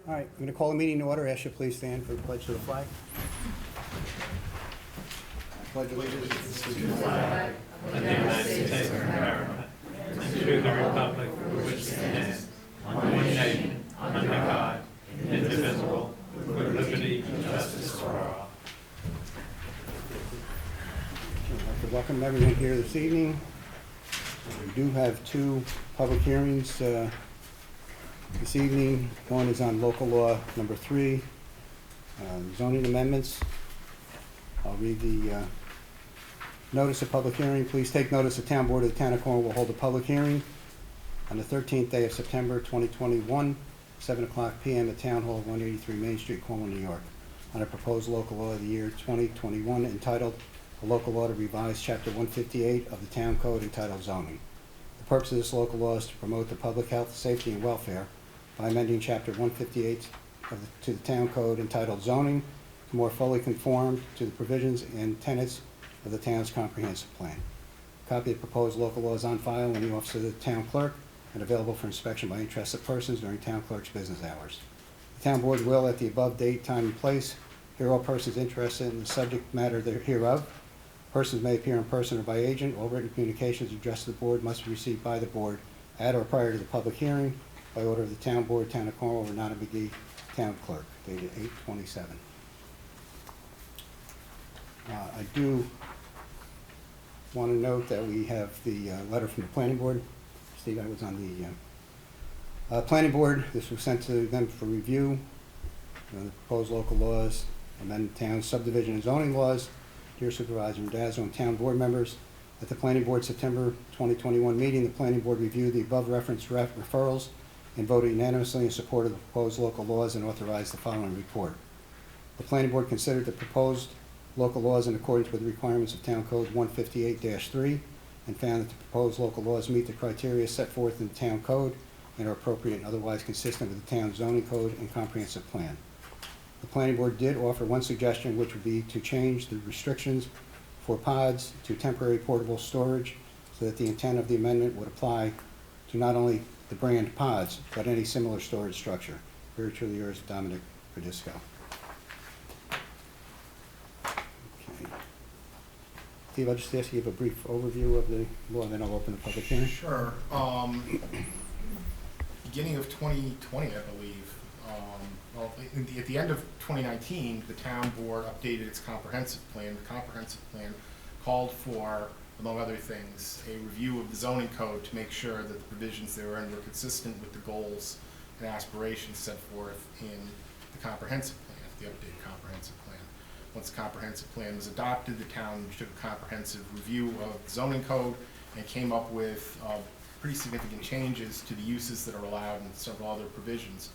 All right, I'm going to call the meeting to order. Ask you please stand for the pledge to the flag. I pledge allegiance to the flag of the United States of America, and to the republic for which it stands, one nation, under God, indivisible, with liberty and justice for all. I'd like to welcome everyone here this evening. We do have two public hearings this evening. One is on local law number 3, zoning amendments. I'll read the notice of public hearing. Please take notice the Town Board of the Town of Cornwall will hold a public hearing on the 13th day of September 2021, 7 o'clock p.m. at Town Hall, 183 Main Street, Cornwall, New York, on a proposed local law of the year 2021 entitled a local law to revise Chapter 158 of the Town Code entitled Zoning. The purpose of this local law is to promote the public health, safety, and welfare by amending Chapter 158 to the Town Code entitled Zoning to more fully conform to the provisions and tenets of the town's comprehensive plan. A copy of the proposed local law is on file in the office of the town clerk and available for inspection by interested persons during town clerk's business hours. The town board will, at the above date, time, and place, hear all persons interested in the subject matter hereof. Persons may appear in person or by agent. All written communications addressed to the board must be received by the board at or prior to the public hearing by order of the town board, Town of Cornwall, Renata McGee, town clerk, dated 8/27. I do want to note that we have the letter from the planning board. Steve, I was on the planning board. This was sent to them for review. The proposed local laws, amend town subdivision and zoning laws. Dear Supervisor Madazzo and town board members, at the planning board September 2021 meeting, the planning board reviewed the above referenced referrals and voted unanimously in support of the proposed local laws and authorized the following report. The planning board considered the proposed local laws in accordance with the requirements of Town Code 158-3 and found that the proposed local laws meet the criteria set forth in the Town Code and are appropriate and otherwise consistent with the town zoning code and comprehensive plan. The planning board did offer one suggestion, which would be to change the restrictions for pods to temporary portable storage so that the intent of the amendment would apply to not only the brand pods, but any similar storage structure. Very truly yours, Dominic Verdisco. Okay. Steve, I'll just ask you to give a brief overview of the law, and then I'll open the public hearing. Sure. Beginning of 2020, I believe. Well, at the end of 2019, the town board updated its comprehensive plan. The comprehensive plan called for, among other things, a review of the zoning code to make sure that the provisions they were in were consistent with the goals and aspirations set forth in the comprehensive plan, the updated comprehensive plan. Once the comprehensive plan was adopted, the town took a comprehensive review of the zoning code and came up with pretty significant changes to the uses that are allowed and several other provisions.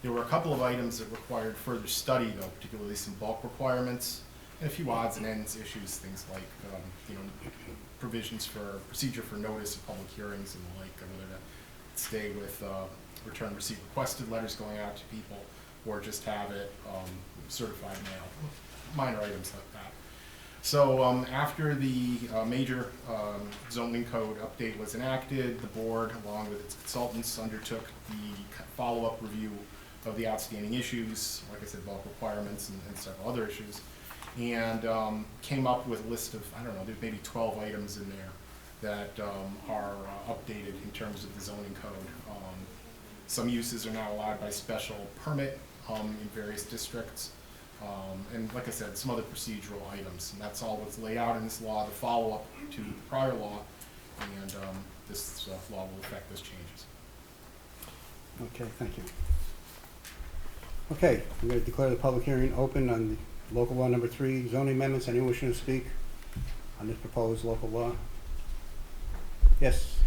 There were a couple of items that required further study, though, particularly some bulk requirements and a few odds and ends issues, things like provisions for procedure for notice of public hearings and the like, whether to stay with return receipt requested letters going out to people or just have it certified mail, minor items like that. So after the major zoning code update was enacted, the board, along with its consultants, undertook the follow-up review of the outstanding issues, like I said, bulk requirements and several other issues, and came up with a list of, I don't know, there's maybe 12 items in there that are updated in terms of the zoning code. Some uses are now allowed by special permit in various districts. And like I said, some other procedural items, and that's all what's laid out in this law, the follow-up to the prior law, and this law will affect those changes. Okay, thank you. Okay, I'm going to declare the public hearing open on the local law number 3, zoning amendments. Anyone wishing to speak on this proposed local law? Yes.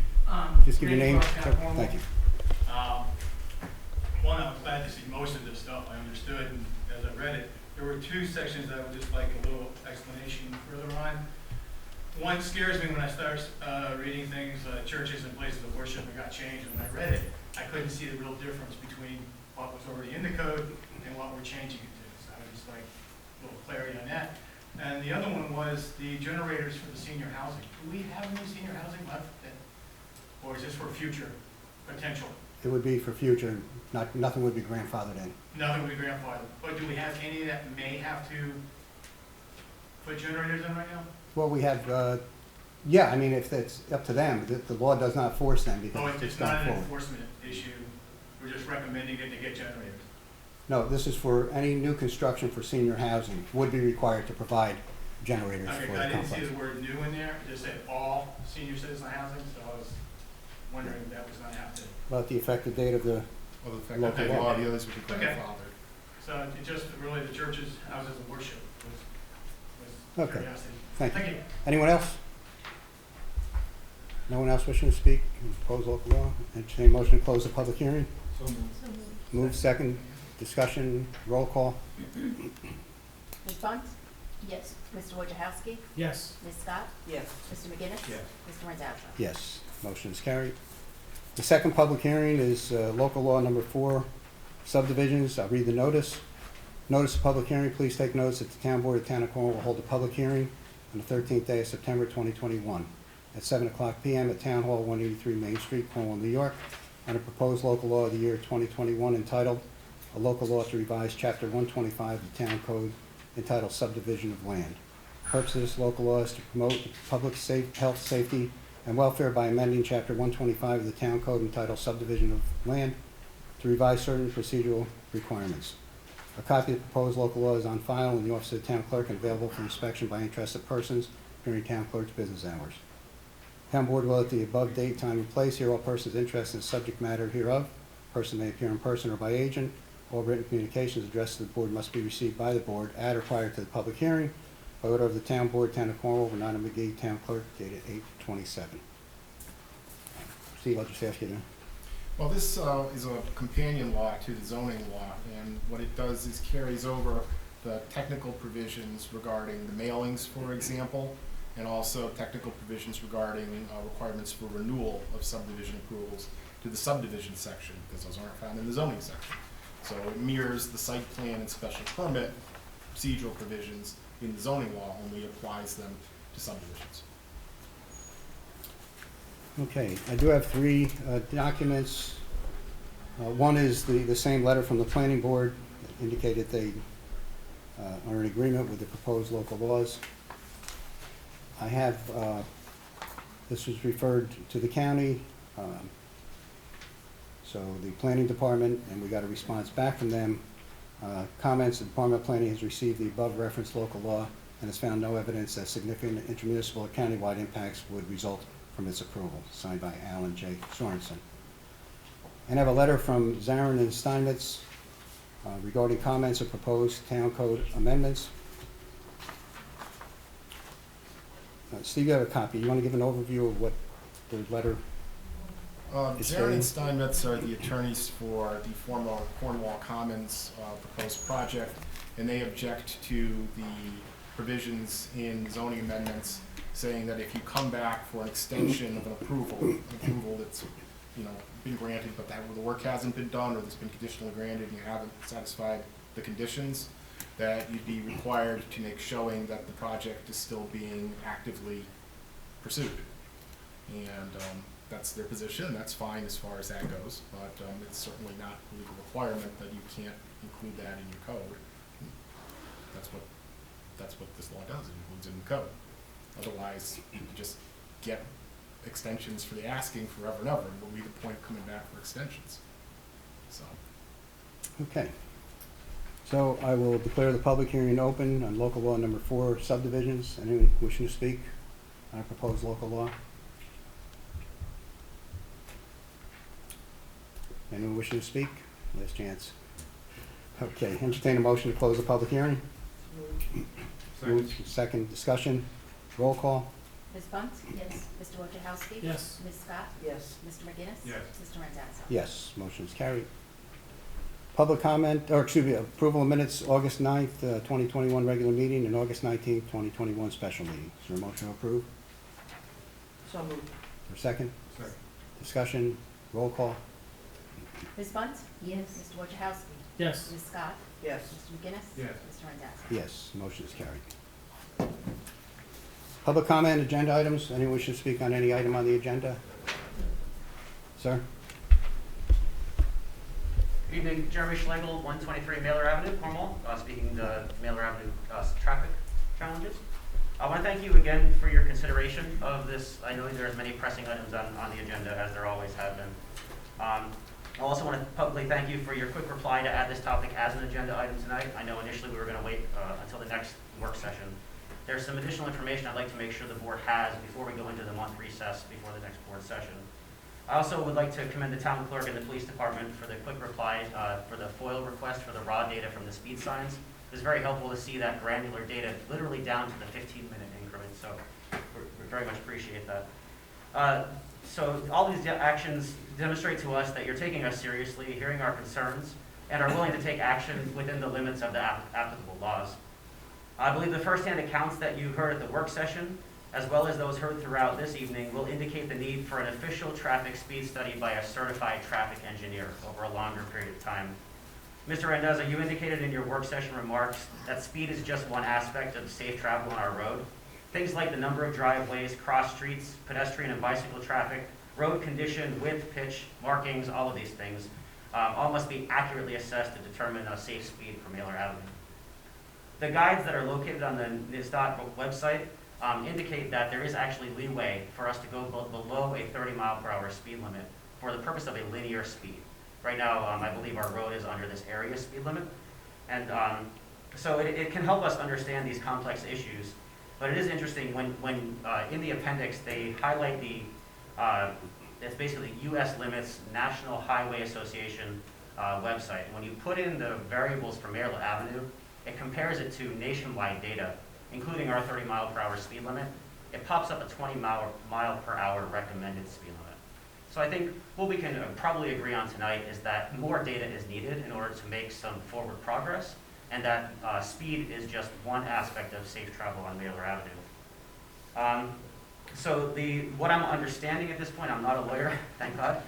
Just give your name. Thank you. One, I was glad to see most of this stuff. I understood, and as I read it, there were 2 sections that I would just like a little explanation further on. One scares me when I start reading things, churches and places of worship that got changed. When I read it, I couldn't see the real difference between what was already in the code and what we're changing it to. So I would just like a little clarity on that. And the other one was the generators for the senior housing. Do we have any senior housing left? Or is this for future potential It would be for future, nothing would be grandfathered in. Nothing will be grandfathered. But do we have any that may have to put generators in right now? Well, we have, yeah, I mean, if it's up to them, the law does not force them Oh, because it's it's gone not an forward. enforcement issue. We're just recommending it to get generators. No, this is for any new construction for senior housing would be required to provide generators Okay, for 'cause the I didn't see complex. the word new in there. It just said all senior citizen housing, so I was wondering if that was gonna have to. About the effective date of the, Well, the fact Local that the law. law, the others would be Okay. grandfathered. So it just really the churches, houses of worship was Okay. curiosity. thank you. Thank you. Anyone else? No one else wishing to speak? Proposed local law? Entertain a motion to close the public hearing? Move second, discussion, roll call? Ms. Bunt? Yes. Mr. Wojciechowski? Yes. Ms. Scott? Yes. Mr. McGinnis? Yes. Mr. Randazzo? Yes, motion is carried. The second public hearing is local law number 4, subdivisions. I'll read the notice. Notice of public hearing, please take notice that the Town Board of Town of Cornwall will hold a public hearing on the 13th day of September 2021 at 7:00 p.m. at Town Hall, 183 Main Street, Cornwall, New York, on a proposed local law of the year 2021 entitled, "A Local Law to Revise Chapter 125 of the Town Code entitled Subdivision of Land." The purpose of this local law is to promote public health, safety, and welfare by amending Chapter 125 of the Town Code entitled Subdivision of Land to revise certain procedural requirements. A copy of the proposed local law is on file in the office of the town clerk and available for inspection by interested persons during town clerk's business hours. Town board will at the above date, time, and place hear all persons interested in the subject matter hereof. Person may appear in person or by agent. All written communications addressed to the board must be received by the board at or prior to the public hearing by order of the town board, Town of Cornwall, Renata McGee, town clerk, dated 8/27. Steve, I'll just ask you to. Well, this is a companion law to the zoning law, and what it does is carries over the technical provisions regarding the mailings, for example, and also technical provisions regarding requirements for renewal of subdivision approvals to the subdivision section, because those aren't found in the zoning section. So it mirrors the site plan and special permit procedural provisions in the zoning law, only applies them to subdivisions. Okay, I do have 3 documents. One is the same letter from the planning board that indicated they are in agreement with the proposed local laws. I have, this was referred to the county, so the planning department, and we got a response back from them. Comments, the Department of Planning has received the above referenced local law and has found no evidence that significant intermunicipal or countywide impacts would result from its approval, signed by Alan J. Sorensen. And I have a letter from Zarin and Steinmetz regarding comments of proposed town code amendments. Steve, you have a copy. You want to give an overview of what the letter? Zarin and Steinmetz are the attorneys for the former Cornwall Commons proposed project, and they object to the provisions in zoning amendments saying that if you come back for an extension of an approval that's, been granted, but that the work hasn't been done, or that's been conditionally granted and you haven't satisfied the conditions, that you'd be required to make showing that the project is still being actively pursued. And that's their position, that's fine as far as that goes, but it's certainly not a legal requirement that you can't include that in your code. That's what this law does, it includes it in the code. Otherwise, you can just get extensions for the asking forever and ever, and what would be the point of coming back for extensions? So. Okay. So I will declare the public hearing open on local law number 4, subdivisions. Anyone wishing to speak on a proposed local law? Anyone wishing to speak? Last chance. Okay, entertain a motion to close the public hearing. Moved. Second, discussion, roll call. Ms. Bunt? Yes. Mr. Wojciechowski? Yes. Ms. Scott? Yes. Mr. McGinnis? Yes. Mr. Randazzo? Yes, motion is carried. Public comment, or excuse me, approval of minutes, August 9th, 2021 regular meeting, and August 19th, 2021 special meeting. Is there a motion to approve? So moved. For second? Second. Discussion, roll call. Ms. Bunt? Yes. Mr. Wojciechowski? Yes. Ms. Scott? Yes. Mr. McGinnis? Yes. Mr. Randazzo? Yes, motion is carried. Public comment, agenda items. Anyone wish to speak on any item on the agenda? Sir? Evening, Jeremy Schlegel, 123 Mailer Avenue, Cornwall, speaking to Mailer Avenue traffic challenges. I want to thank you again for your consideration of this. I know there's many pressing items on the agenda, as there always have been. I also want to publicly thank you for your quick reply to add this topic as an agenda item tonight. I know initially we were going to wait until the next work session. There's some additional information I'd like to make sure the board has before we go into the month recess before the next board session. I also would like to commend the town clerk and the police department for the quick reply for the FOIL request for the raw data from the speed signs. It's very helpful to see that granular data literally down to the 15-minute increment, so we very much appreciate that. So all these actions demonstrate to us that you're taking us seriously, hearing our concerns, and are willing to take action within the limits of the applicable laws. I believe the firsthand accounts that you heard at the work session, as well as those heard throughout this evening, will indicate the need for an official traffic speed study by a certified traffic engineer over a longer period of time. Mr. Randazza, you indicated in your work session remarks that speed is just one aspect of safe travel on our road. Things like the number of driveways, cross streets, pedestrian and bicycle traffic, road condition, width, pitch, markings, all of these things all must be accurately assessed to determine a safe speed for Mailer Avenue. The guides that are located on the NISDOT website indicate that there is actually leeway for us to go below a 30-mile-per-hour speed limit for the purpose of a linear speed. Right now, I believe our road is under this area speed limit, and so it can help us understand these complex issues. But it is interesting when in the appendix they highlight it's basically U.S. Limits National Highway Association website. When you put in the variables for Mailer Avenue, it compares it to nationwide data, including our 30-mile-per-hour speed limit. It pops up a 20-mile-per-hour recommended speed limit. So I think what we can probably agree on tonight is that more data is needed in order to make some forward progress, and that speed is just one aspect of safe travel on Mailer Avenue. So what I'm understanding at this point, I'm not a lawyer, thank God.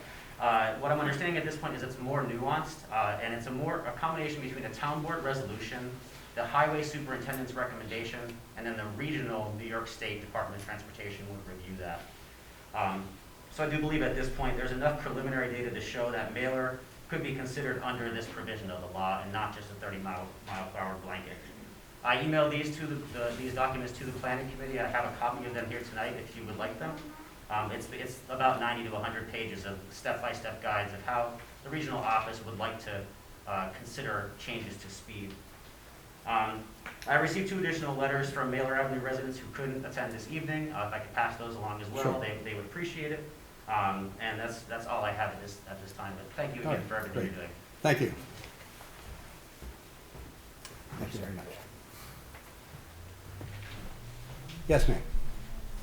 What I'm understanding at this point is it's more nuanced, and it's a combination between a town board resolution, the highway superintendent's recommendation, and then the regional New York State Department of Transportation would review that. So I do believe at this point there's enough preliminary data to show that Mailer could be considered under this provision of the law and not just a 30-mile-per-hour blanket. I emailed these documents to the planning committee. I have a copy of them here tonight if you would like them. It's about 90 to 100 pages of step-by-step guides of how the regional office would like to consider changes to speed. I received 2 additional letters from Mailer Avenue residents who couldn't attend this evening. If I could pass those along as well, Sure. they would appreciate it. And that's all I have at this time. But thank you again for everything you're doing. Thank you. Thank you very much. Yes, ma'am.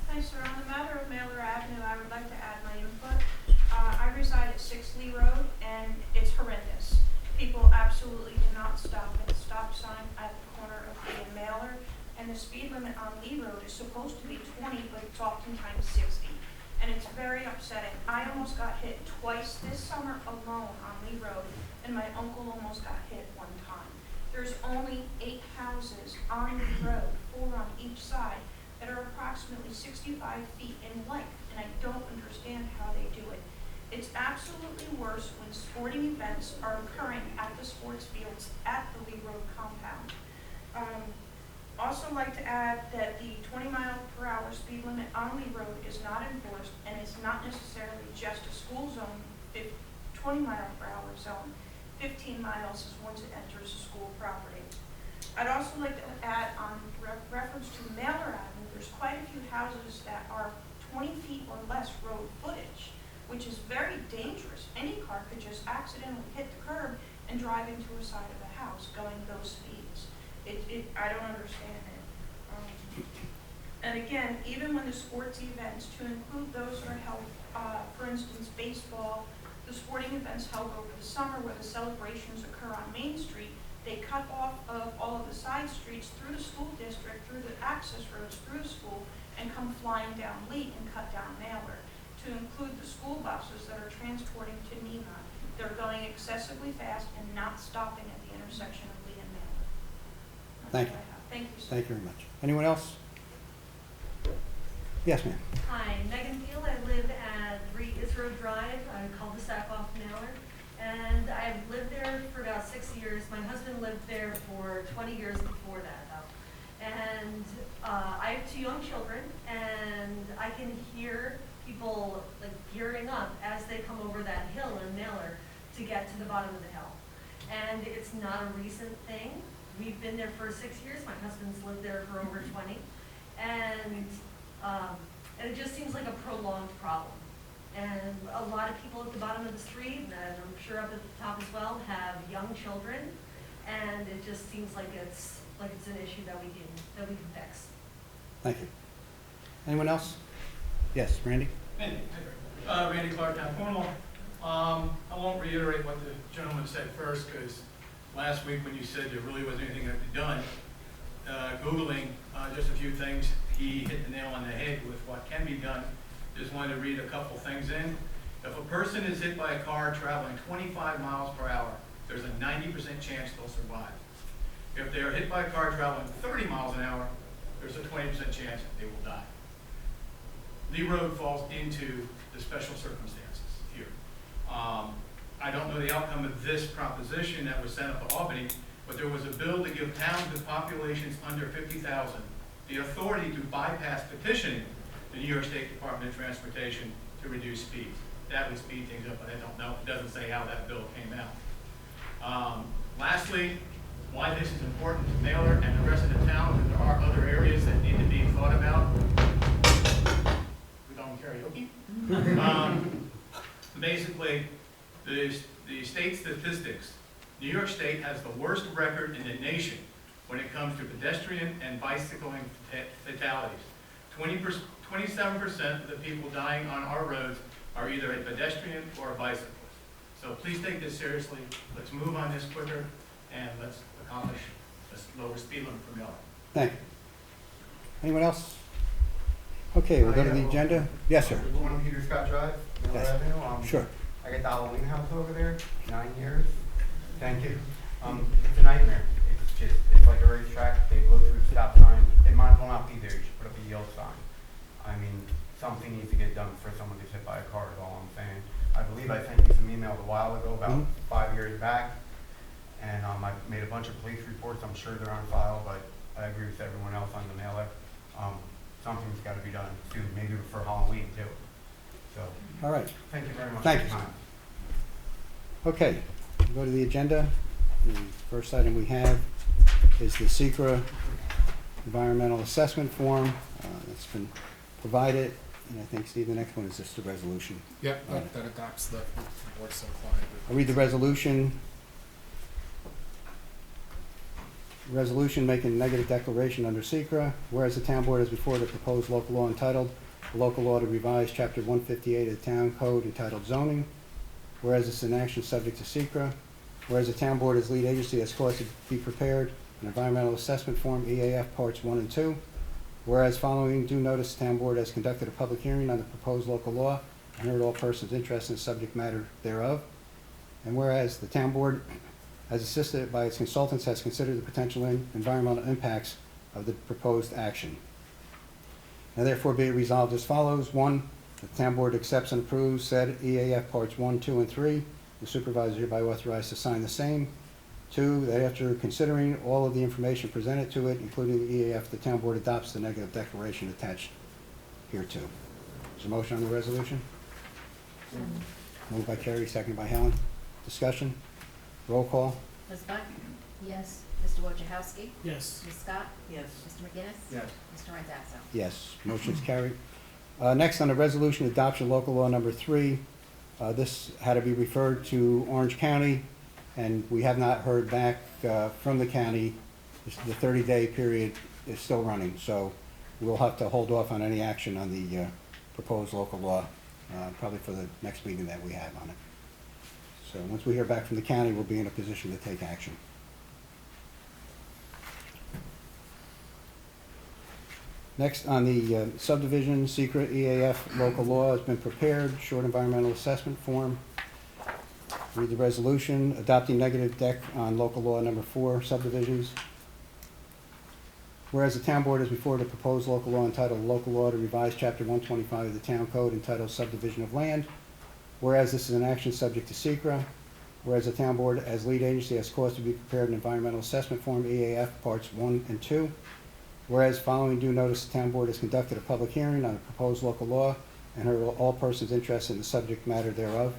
Hi, sir. On the matter of Mailer Avenue, I would like to add my input. I reside at 6 Lee Road, and it's horrendous. People absolutely do not stop at the stop sign at the corner of Lee and Mailer, and the speed limit on Lee Road is supposed to be 20, but it's oftentimes 60, and it's very upsetting. I almost got hit twice this summer alone on Lee Road, and my uncle almost got hit one time. There's only 8 houses on Lee Road, 4 on each side, that are approximately 65 feet in length, and I don't understand how they do it. It's absolutely worse when sporting events are occurring at the sports fields at the Lee Road compound. Also like to add that the 20-mile-per-hour speed limit on Lee Road is not enforced, and it's not necessarily just a school zone 20-mile-per-hour zone. 15 miles is once it enters a school property. I'd also like to add on reference to Mailer Avenue, there's quite a few houses that are 20 feet or less road footage, which is very dangerous. Any car could just accidentally hit the curb and drive into a side of a house going those speeds. I don't understand it. And again, even when the sports events, to include those that are held, for instance, baseball, the sporting events held over the summer where the celebrations occur on Main Street, they cut off of all of the side streets through the school district, through the access roads, through the school, and come flying down Lee and cut down Mailer. To include the school buses that are transporting to Nima, they're going excessively fast and not stopping at the intersection of Lee and Mailer. Thank you. Thank you, sir. Thank you very much. Anyone else? Yes, ma'am. Hi, Megan Field. I live at 3 Israel Drive, cul-de-sac off Mailer. And And I've lived there for about 6 years. My husband lived there for 20 years before that, though. And I have 2 young children, and I can hear people like gearing up as they come over that hill in Mailer to get to the bottom of the hill. And it's not a recent thing. We've been there for 6 years. My husband's lived there for over 20. And it just seems like a prolonged problem. And a lot of people at the bottom of the street, and I'm sure up at the top as well, have young children. And it just seems like it's an issue that we can fix. Thank you. Anyone else? Yes, Randy? Randy Clark, down Cornwall. I won't reiterate what the gentleman said first, because last week when you said there really wasn't anything that could be done, Googling just a few things, he hit the nail on the head with what can be done. Just wanted to read a couple things in. If a person is hit by a car traveling 25 miles per hour, there's a 90% chance they'll survive. If they are hit by a car traveling 30 miles an hour, there's a 20% chance they will die. Lee Road falls into the special circumstances here. I don't know the outcome of this proposition that was sent up to Albany, but there was a bill to give towns with populations under 50,000 the authority to bypass petitioning the New York State Department of Transportation to reduce speeds. That would speed things up, but I don't know. It doesn't say how that bill came out. Lastly, why this is important to Mailer and the rest of the town, and there are other areas that need to be thought about. We don't karaoke. Basically, the state statistics, New York State has the worst record in the nation when it comes to pedestrian and bicycling fatalities. 27% of the people dying on our roads are either a pedestrian or a bicyclist. So please take this seriously. Let's move on this quicker, and let's accomplish this lower speed limit for Mailer. Thank you. Anyone else? Okay, we'll go to the agenda. Yes, sir. 1 Peter Scott Drive, Miller Yes. Avenue. Sure. I got the Halloween house over there, 9 years. Thank you. It's a nightmare. It's like a racetrack. They blow through stop signs. They might as well not be there. You should put up a yield sign. I mean, something needs to get done for someone who's hit by a car is all I'm saying. I believe I sent you some emails a while ago, about 5 years back. And I made a bunch of police reports. I'm sure they're on file, but I agree with everyone else on the Mailer. Something's got to be done soon, maybe for Halloween too. So, All right. thank you very much Thank for you. your time. Okay, we'll go to the agenda. The first item we have is the SECRA environmental assessment form that's been provided. And I think, Steve, the next one is just the resolution. Yep, that adopts the board so inclined. I'll read the resolution. Resolution making a negative declaration under SECRA. Whereas the town board has before the proposed local law entitled, a local law to revise chapter 158 of the town code entitled zoning. Whereas it's an action subject to SECRA. Whereas the town board as lead agency has caused to be prepared an environmental assessment form, EAF parts 1 and 2. Whereas following due notice, the town board has conducted a public hearing on the proposed local law and heard all persons interested in the subject matter thereof. And whereas the town board, as assisted by its consultants, has considered the potential environmental impacts of the proposed action. Now therefore be it resolved as follows. 1, the town board accepts and approves said EAF parts 1, 2, and 3. The supervisor hereby authorized to sign the same. 2, that after considering all of the information presented to it, including the EAF, the town board adopts the negative declaration attached hereto. Is there a motion on the resolution? Moved by Carrie, seconded by Helen. Discussion? Roll call? Ms. Buck? Yes. Mr. Wojciechowski? Yes. Ms. Scott? Yes. Mr. McGinnis? Yes. Mr. Randazzo? Yes, motion is carried. Next, on the resolution adoption local law number 3, this had to be referred to Orange County, and we have not heard back from the county. The 30-day period is still running, so we'll have to hold off on any action on the proposed local law, probably for the next meeting that we have on it. So once we hear back from the county, we'll be in a position to take action. Next, on the subdivision, secret EAF local law has been prepared, short environmental assessment form. Read the resolution, adopting negative dec on local law number 4, subdivisions. Whereas the town board is before the proposed local law entitled Local Law to Revise Chapter 125 of the Town Code entitled Subdivision of Land. Whereas this is an action subject to SECRA. whereas the town board as lead agency has caused to be prepared an environmental assessment form, EAF, parts 1 and 2. Whereas following due notice, the town board has conducted a public hearing on a proposed local law and heard all persons interested in the subject matter thereof.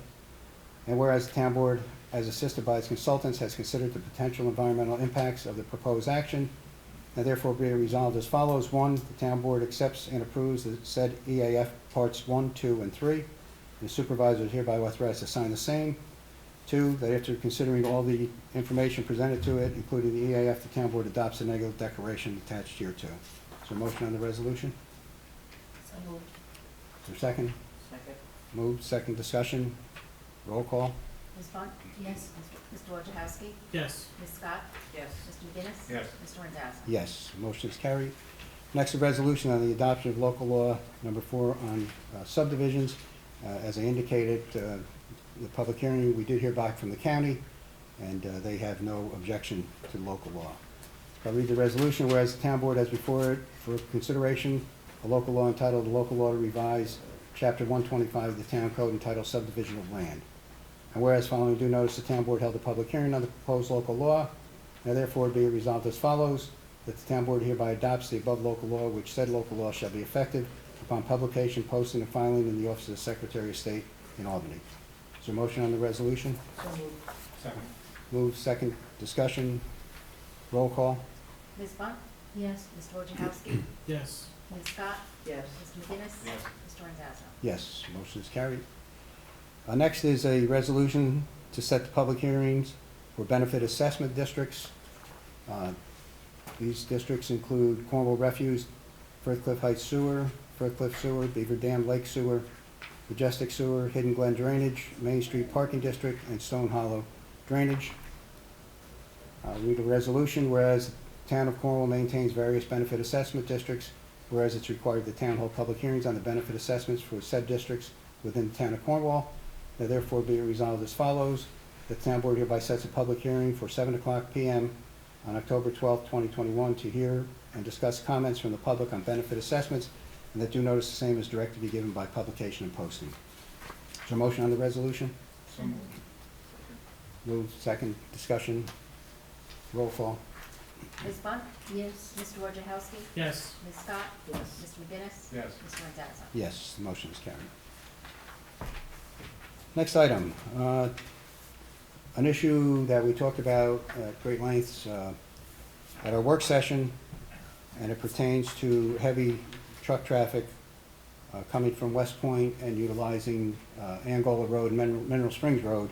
And whereas the town board, as assisted by its consultants, has considered the potential environmental impacts of the proposed action, now therefore be it resolved as follows. 1, the town board accepts and approves the said EAF parts 1, 2, and 3. The supervisor is hereby authorized to sign the same. 2, that after considering all the information presented to it, including the EAF, the town board adopts a negative declaration attached here too. Is there a motion on the resolution? So moved. Is there a second? Second. Moved, second discussion. Roll call. Ms. Bunt? Yes. Mr. Wojciechowski? Yes. Ms. Scott? Yes. Mr. McGinnis? Yes. Mr. Randazzo? Yes, motion is carried. Next, a resolution on the adoption of local law number 4 on subdivisions. As I indicated, the public hearing, we did hear back from the county, and they have no objection to local law. I'll read the resolution. Whereas the town board has before it for consideration a local law entitled Local Law to Revise Chapter 125 of the Town Code entitled Subdivision of Land. And whereas following due notice, the town board held a public hearing on the proposed local law. Now therefore be it resolved as follows, that the town board hereby adopts the above local law, which said local law shall be effective upon publication, posting, and filing in the office of the Secretary of State in Albany. Is there a motion on the resolution? So moved. Second. Move, second, discussion, roll call. Ms. Bunt? Yes. Mr. Wojciechowski? Yes. Ms. Scott? Yes. Mr. McGinnis? Yes. Mr. Randazzo? Yes, motion is carried. Next is a resolution to set the public hearings for benefit assessment districts. These districts include Cornwall Refuse, Firth Cliff Heights Sewer, Firth Cliff Sewer, Beaver Dam Lake Sewer, Majestic Sewer, Hidden Glen Drainage, Main Street Parking District, and Stone Hollow Drainage. Read a resolution, whereas the town of Cornwall maintains various benefit assessment districts, whereas it's required the town hold public hearings on the benefit assessments for said districts within the town of Cornwall. Now therefore be it resolved as follows, that the town board hereby sets a public hearing for 7:00 p.m. on October 12, 2021 to hear and discuss comments from the public on benefit assessments, and that due notice the same is directed to be given by publication and posting. Is there a motion on the resolution? So moved. Move, second, discussion, roll call. Ms. Bunt? Yes. Mr. Wojciechowski? Yes. Ms. Scott? Yes. Mr. McGinnis? Yes. Mr. Randazzo? Yes, the motion is carried. Next item, an issue that we talked about at great lengths at our work session, and it pertains to heavy truck traffic coming from West Point and utilizing Angola Road and Mineral Springs Road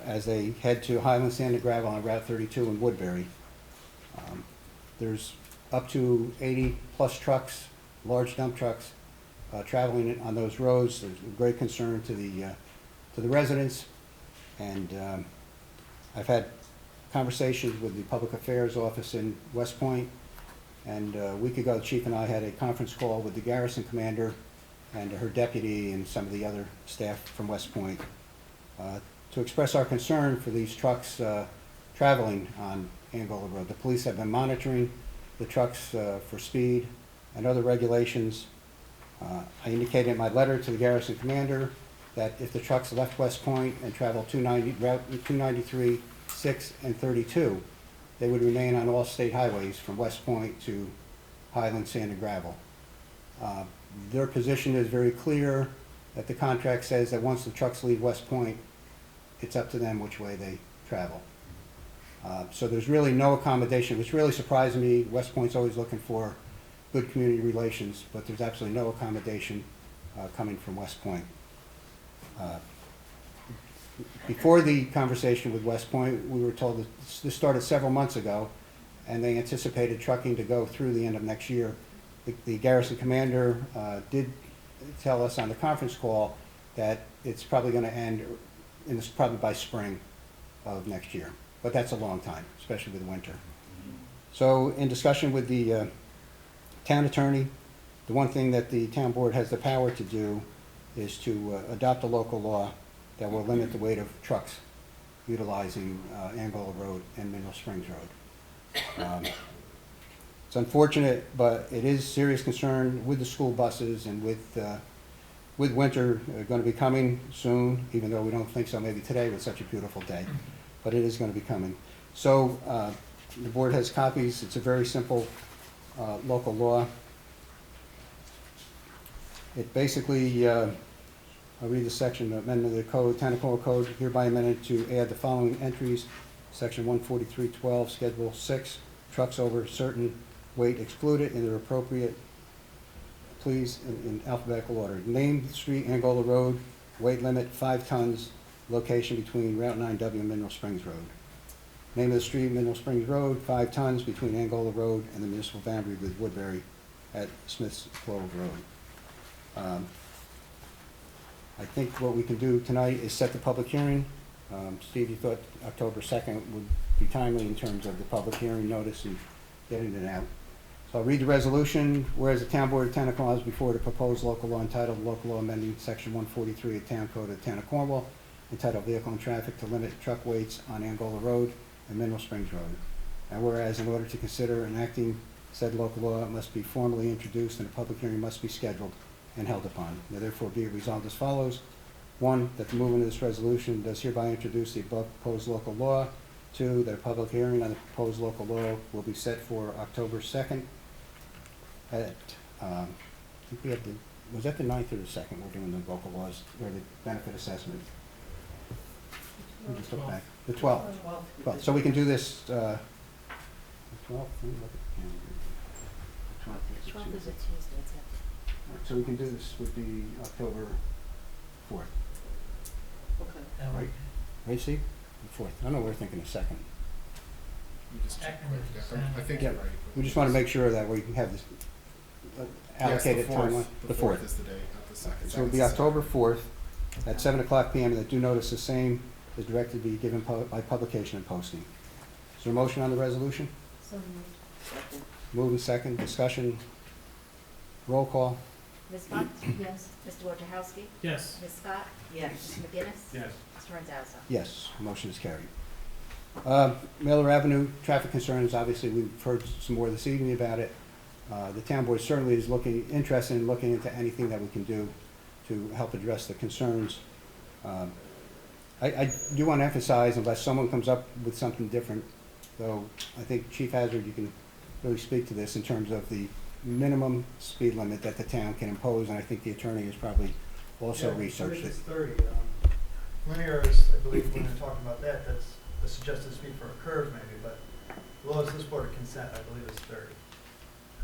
as they head to Highland Sand and Gravel on Route 32 in Woodbury. There's up to 80-plus trucks, large dump trucks, traveling on those roads. There's a great concern to the residents, and I've had conversations with the Public Affairs Office in West Point, and a week ago, the chief and I had a conference call with the garrison commander and her deputy and some of the other staff from West Point to express our concern for these trucks traveling on Angola Road. The police have been monitoring the trucks for speed and other regulations. I indicated in my letter to the garrison commander that if the trucks left West Point and traveled Route 293, 6, and 32, they would remain on all state highways from West Point to Highland Sand and Gravel. Their position is very clear, that the contract says that once the trucks leave West Point, it's up to them which way they travel. So there's really no accommodation, which really surprised me. West Point's always looking for good community relations, but there's absolutely no accommodation coming from West Point. Before the conversation with West Point, we were told that this started several months ago, and they anticipated trucking to go through the end of next year. The garrison commander did tell us on the conference call that it's probably going to end, and it's probably by spring of next year. But that's a long time, especially with winter. So in discussion with the town attorney, the one thing that the town board has the power to do is to adopt a local law that will limit the weight of trucks utilizing Angola Road and Mineral Springs Road. It's unfortunate, but it is serious concern with the school buses and with with winter going to be coming soon, even though we don't think so maybe today with such a beautiful day, but it is going to be coming. So the board has copies. It's a very simple local law. It basically, I'll read the section, amendment of the code, Town of Cornwall Code, hereby amended to add the following entries. Section 143.12, Schedule 6, trucks over certain weight excluded in their appropriate, please, in alphabetical order. Name street, Angola Road, weight limit 5 tons, location between Route 9W and Mineral Springs Road. Name of the street, Mineral Springs Road, 5 tons between Angola Road and the municipal boundary with Woodbury at Smith's Clove Road. I think what we can do tonight is set the public hearing. Steve, you thought October 2nd would be timely in terms of the public hearing notice and getting it out. So I'll read the resolution. Whereas the Town Board of Town of Cornwall is before the proposed local law entitled Local Law Amending Section 143 of Town Code of the Town of Cornwall, entitled Vehicle and Traffic to limit truck weights on Angola Road and Mineral Springs Road. And whereas in order to consider enacting said local law, it must be formally introduced and a public hearing must be scheduled and held upon. Now therefore be it resolved as follows. 1, that the movement of this resolution does hereby introduce the above proposed local law. 2, that a public hearing on the proposed local law will be set for October 2nd at, I think we have the, was that the 9th or the 2nd we're doing the local laws, or the benefit assessment? Let me just look back. The 12th. 12th. So we can do this, the 12th, let me look at the calendar. The 12th is a 12th is a Tuesday. Tuesday, it's All right, so we can do this would be October 4th, Okay. right? Right, Steve? The 4th. I know we're thinking the 2nd. You just check quick, I think you're right. We just want to make sure that we can have this allocated timeline. The 4th is the day, not the 2nd. So it'll be October 4th at 7 o'clock PM, and the due notice the same is directed to be given by publication and posting. Is there a motion on the resolution? So moved. Move in second, discussion, roll call. Ms. Bunt? Yes. Mr. Wojciechowski? Yes. Ms. Scott? Yes. Ms. McGinnis? Yes. Mr. Randazzo? Yes, motion is carried. Miller Avenue, traffic concerns, obviously, we've heard some more this evening about it. The town board certainly is interested in looking into anything that we can do to help address the concerns. I do want to emphasize, unless someone comes up with something different, though, I think Chief Hazard, you can really speak to this in terms of the minimum speed limit that the town can impose, and I think the attorney has probably also researched it. It's 30. Linear is, I believe, when they're talking about that, that's the suggested speed for a curve maybe, but the lowest this board of consent, I believe, is 30. Correct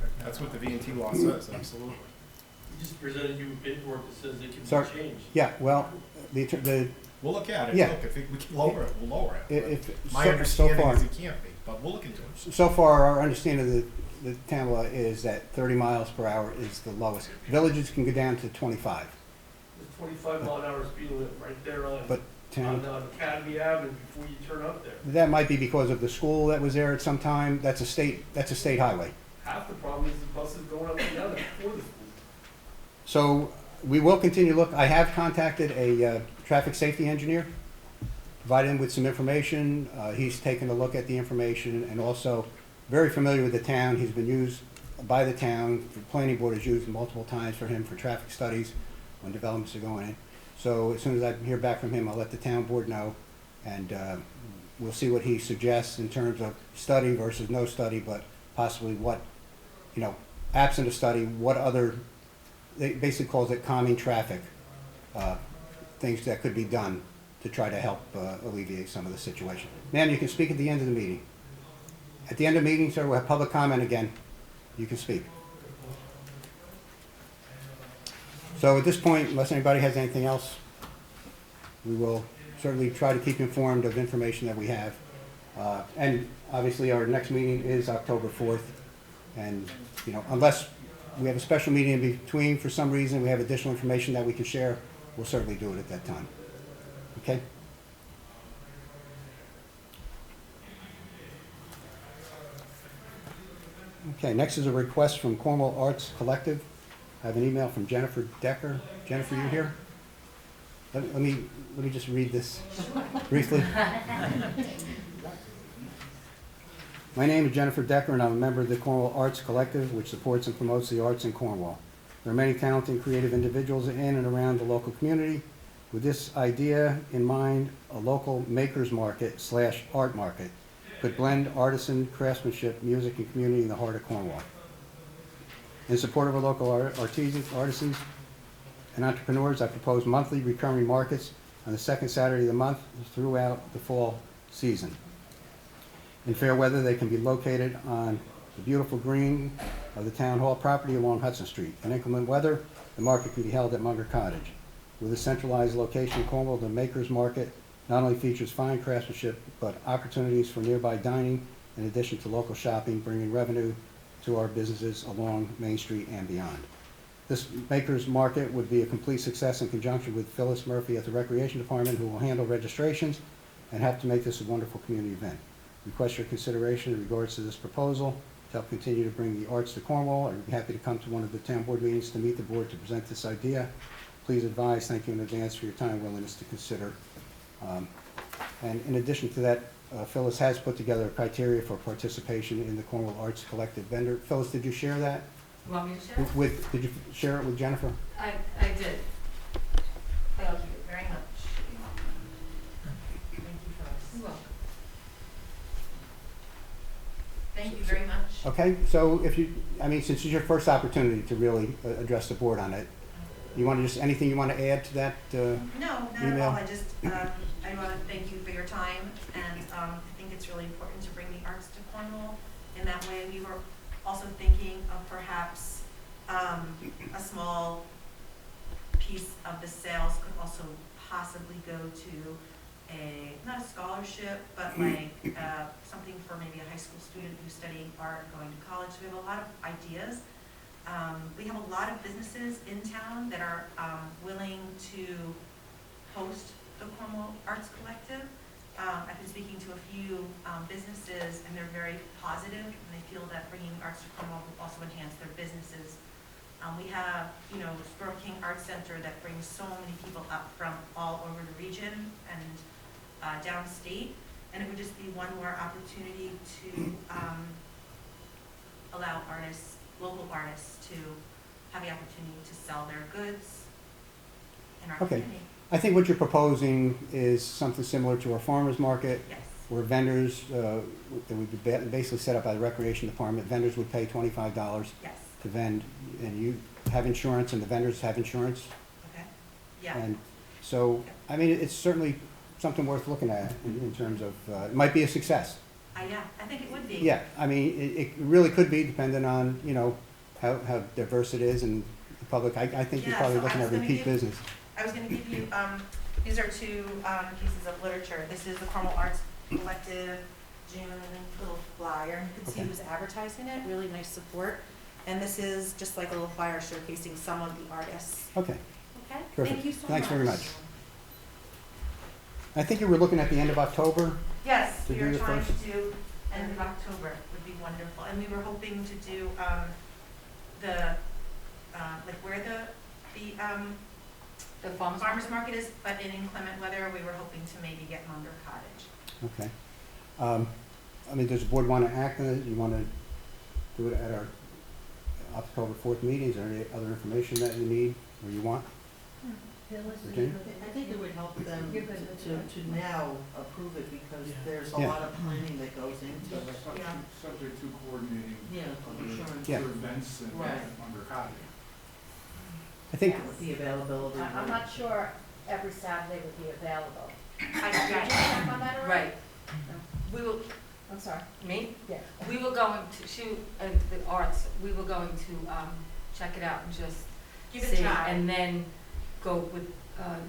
me if That's I'm what the wrong. V&T law says, absolutely. You just presented you paperwork that says it can Sorry. be changed. Yeah, well, the, We'll look at it, Yeah. look, if we can lower it, we'll lower it. if, My so understanding far, is it can't be, but we'll look into it. so far, our understanding of the town law is that 30 miles per hour is the lowest. Villages can go down to 25, There's 25 mile an hour speed limit right there on, but town, on Academy Avenue before you turn up there. that might be because of the school that was there at some time. That's a state highway. Half the problem is the buses going up and down before the school. So we will continue to look. I have contacted a traffic safety engineer, provided him with some information. He's taken a look at the information and also very familiar with the town. He's been used by the town. The planning board has used multiple times for him for traffic studies when developments are going in. So as soon as I hear back from him, I'll let the town board know, and we'll see what he suggests in terms of study versus no study, but possibly what, absent a study, what other, they basically calls it calming traffic, things that could be done to try to help alleviate some of the situation. Ma'am, you can speak at the end of the meeting. At the end of the meeting, sir, we'll have public comment again. You can speak. So at this point, unless anybody has anything else, we will certainly try to keep you informed of information that we have. And obviously, our next meeting is October 4th. And, unless we have a special meeting in between for some reason, we have additional information that we can share, we'll certainly do it at that time. Okay? Okay, next is a request from Cornwall Arts Collective. I have an email from Jennifer Decker. Jennifer, you here? Let me just read this briefly. My name is Jennifer Decker, and I'm a member of the Cornwall Arts Collective, which supports and promotes the arts in Cornwall. There are many talented and creative individuals in and around the local community. With this idea in mind, a local makers market / art market could blend artisan craftsmanship, music, and community in the heart of Cornwall. In support of our local artisans and entrepreneurs, I propose monthly recurring markets on the second Saturday of the month throughout the fall season. In fair weather, they can be located on the beautiful green of the Town Hall property along Hudson Street. In inclement weather, the market can be held at Munger Cottage. With a centralized location in Cornwall, the Makers Market not only features fine craftsmanship, but opportunities for nearby dining, in addition to local shopping, bringing revenue to our businesses along Main Street and beyond. This Makers Market would be a complete success in conjunction with Phyllis Murphy at the Recreation Department, who will handle registrations and help to make this a wonderful community event. Request your consideration in regards to this proposal to help continue to bring the arts to Cornwall. I'd be happy to come to one of the town board meetings to meet the board to present this idea. Please advise. Thank you in advance for your time and willingness to consider. And in addition to that, Phyllis has put together a criteria for participation in the Cornwall Arts Collective vendor. Phyllis, did you share that? You want me to share? Did you share it with Jennifer? I did. Thank you very much. Thank you, Phyllis. You're welcome. Thank you very much. Okay, so if you, since it's your first opportunity to really address the board on it, you want to just, anything you want to add to that No, not at email? all. I just, I want to thank you for your time, and I think it's really important to bring the arts to Cornwall. In that way, we were also thinking of perhaps a small piece of the sales could also possibly go to not a scholarship, but like something for maybe a high school student who's studying art, going to college. We have a lot of ideas. We have a lot of businesses in town that are willing to host the Cornwall Arts Collective. I've been speaking to a few businesses, and they're very positive, and they feel that bringing the arts to Cornwall will also enhance their businesses. We have, Squirrel King Arts Center that brings so many people up from all over the region and downstate, and it would just be one more opportunity to allow artists, local artists, to have the opportunity to sell their goods in our community. I think what you're proposing is something similar to our farmers market, Yes. where vendors, it would be basically set up by the Recreation Department. Vendors would pay $25 Yes. to vend, and you have insurance, and the vendors have insurance. Okay. Yeah. And so, it's certainly something worth looking at in terms of, it might be a success. Yeah, I think it would be. Yeah, it really could be, depending on, how diverse it is and the public. I think you're Yeah, probably so I looking was at gonna repeat give- business. I was going to give you, these are two pieces of literature. This is the Cornwall Arts Collective June little flyer. You can see Okay. who's advertising it, really nice support. And this is just like a little flyer showcasing some of the artists. Okay, Okay? perfect. Thank you so much. Thanks very much. I think you were looking at the end of October. Yes, To we do are the trying first- to do end of October would be wonderful. And we were hoping to do the, like where the farmer's market is, but in inclement weather, we were hoping to maybe get Munger Cottage. Okay. Does the board want to act on it? Do you want to do it at our October 4th meeting? Is there any other information that you need or you want? Virginia? I think it would help them to now approve it, because there's a Yeah. lot of planning that goes into it. Yeah. Subject to coordinating Yeah, insurance. Yeah. events and Right. under cottage. I think, The availability. I'm not sure every Saturday would be available. I Did you check on that already? Right. We will, I'm sorry. me? Yeah. We were going to shoot the arts, we were going to check it out and just Give it a see, try. and then go with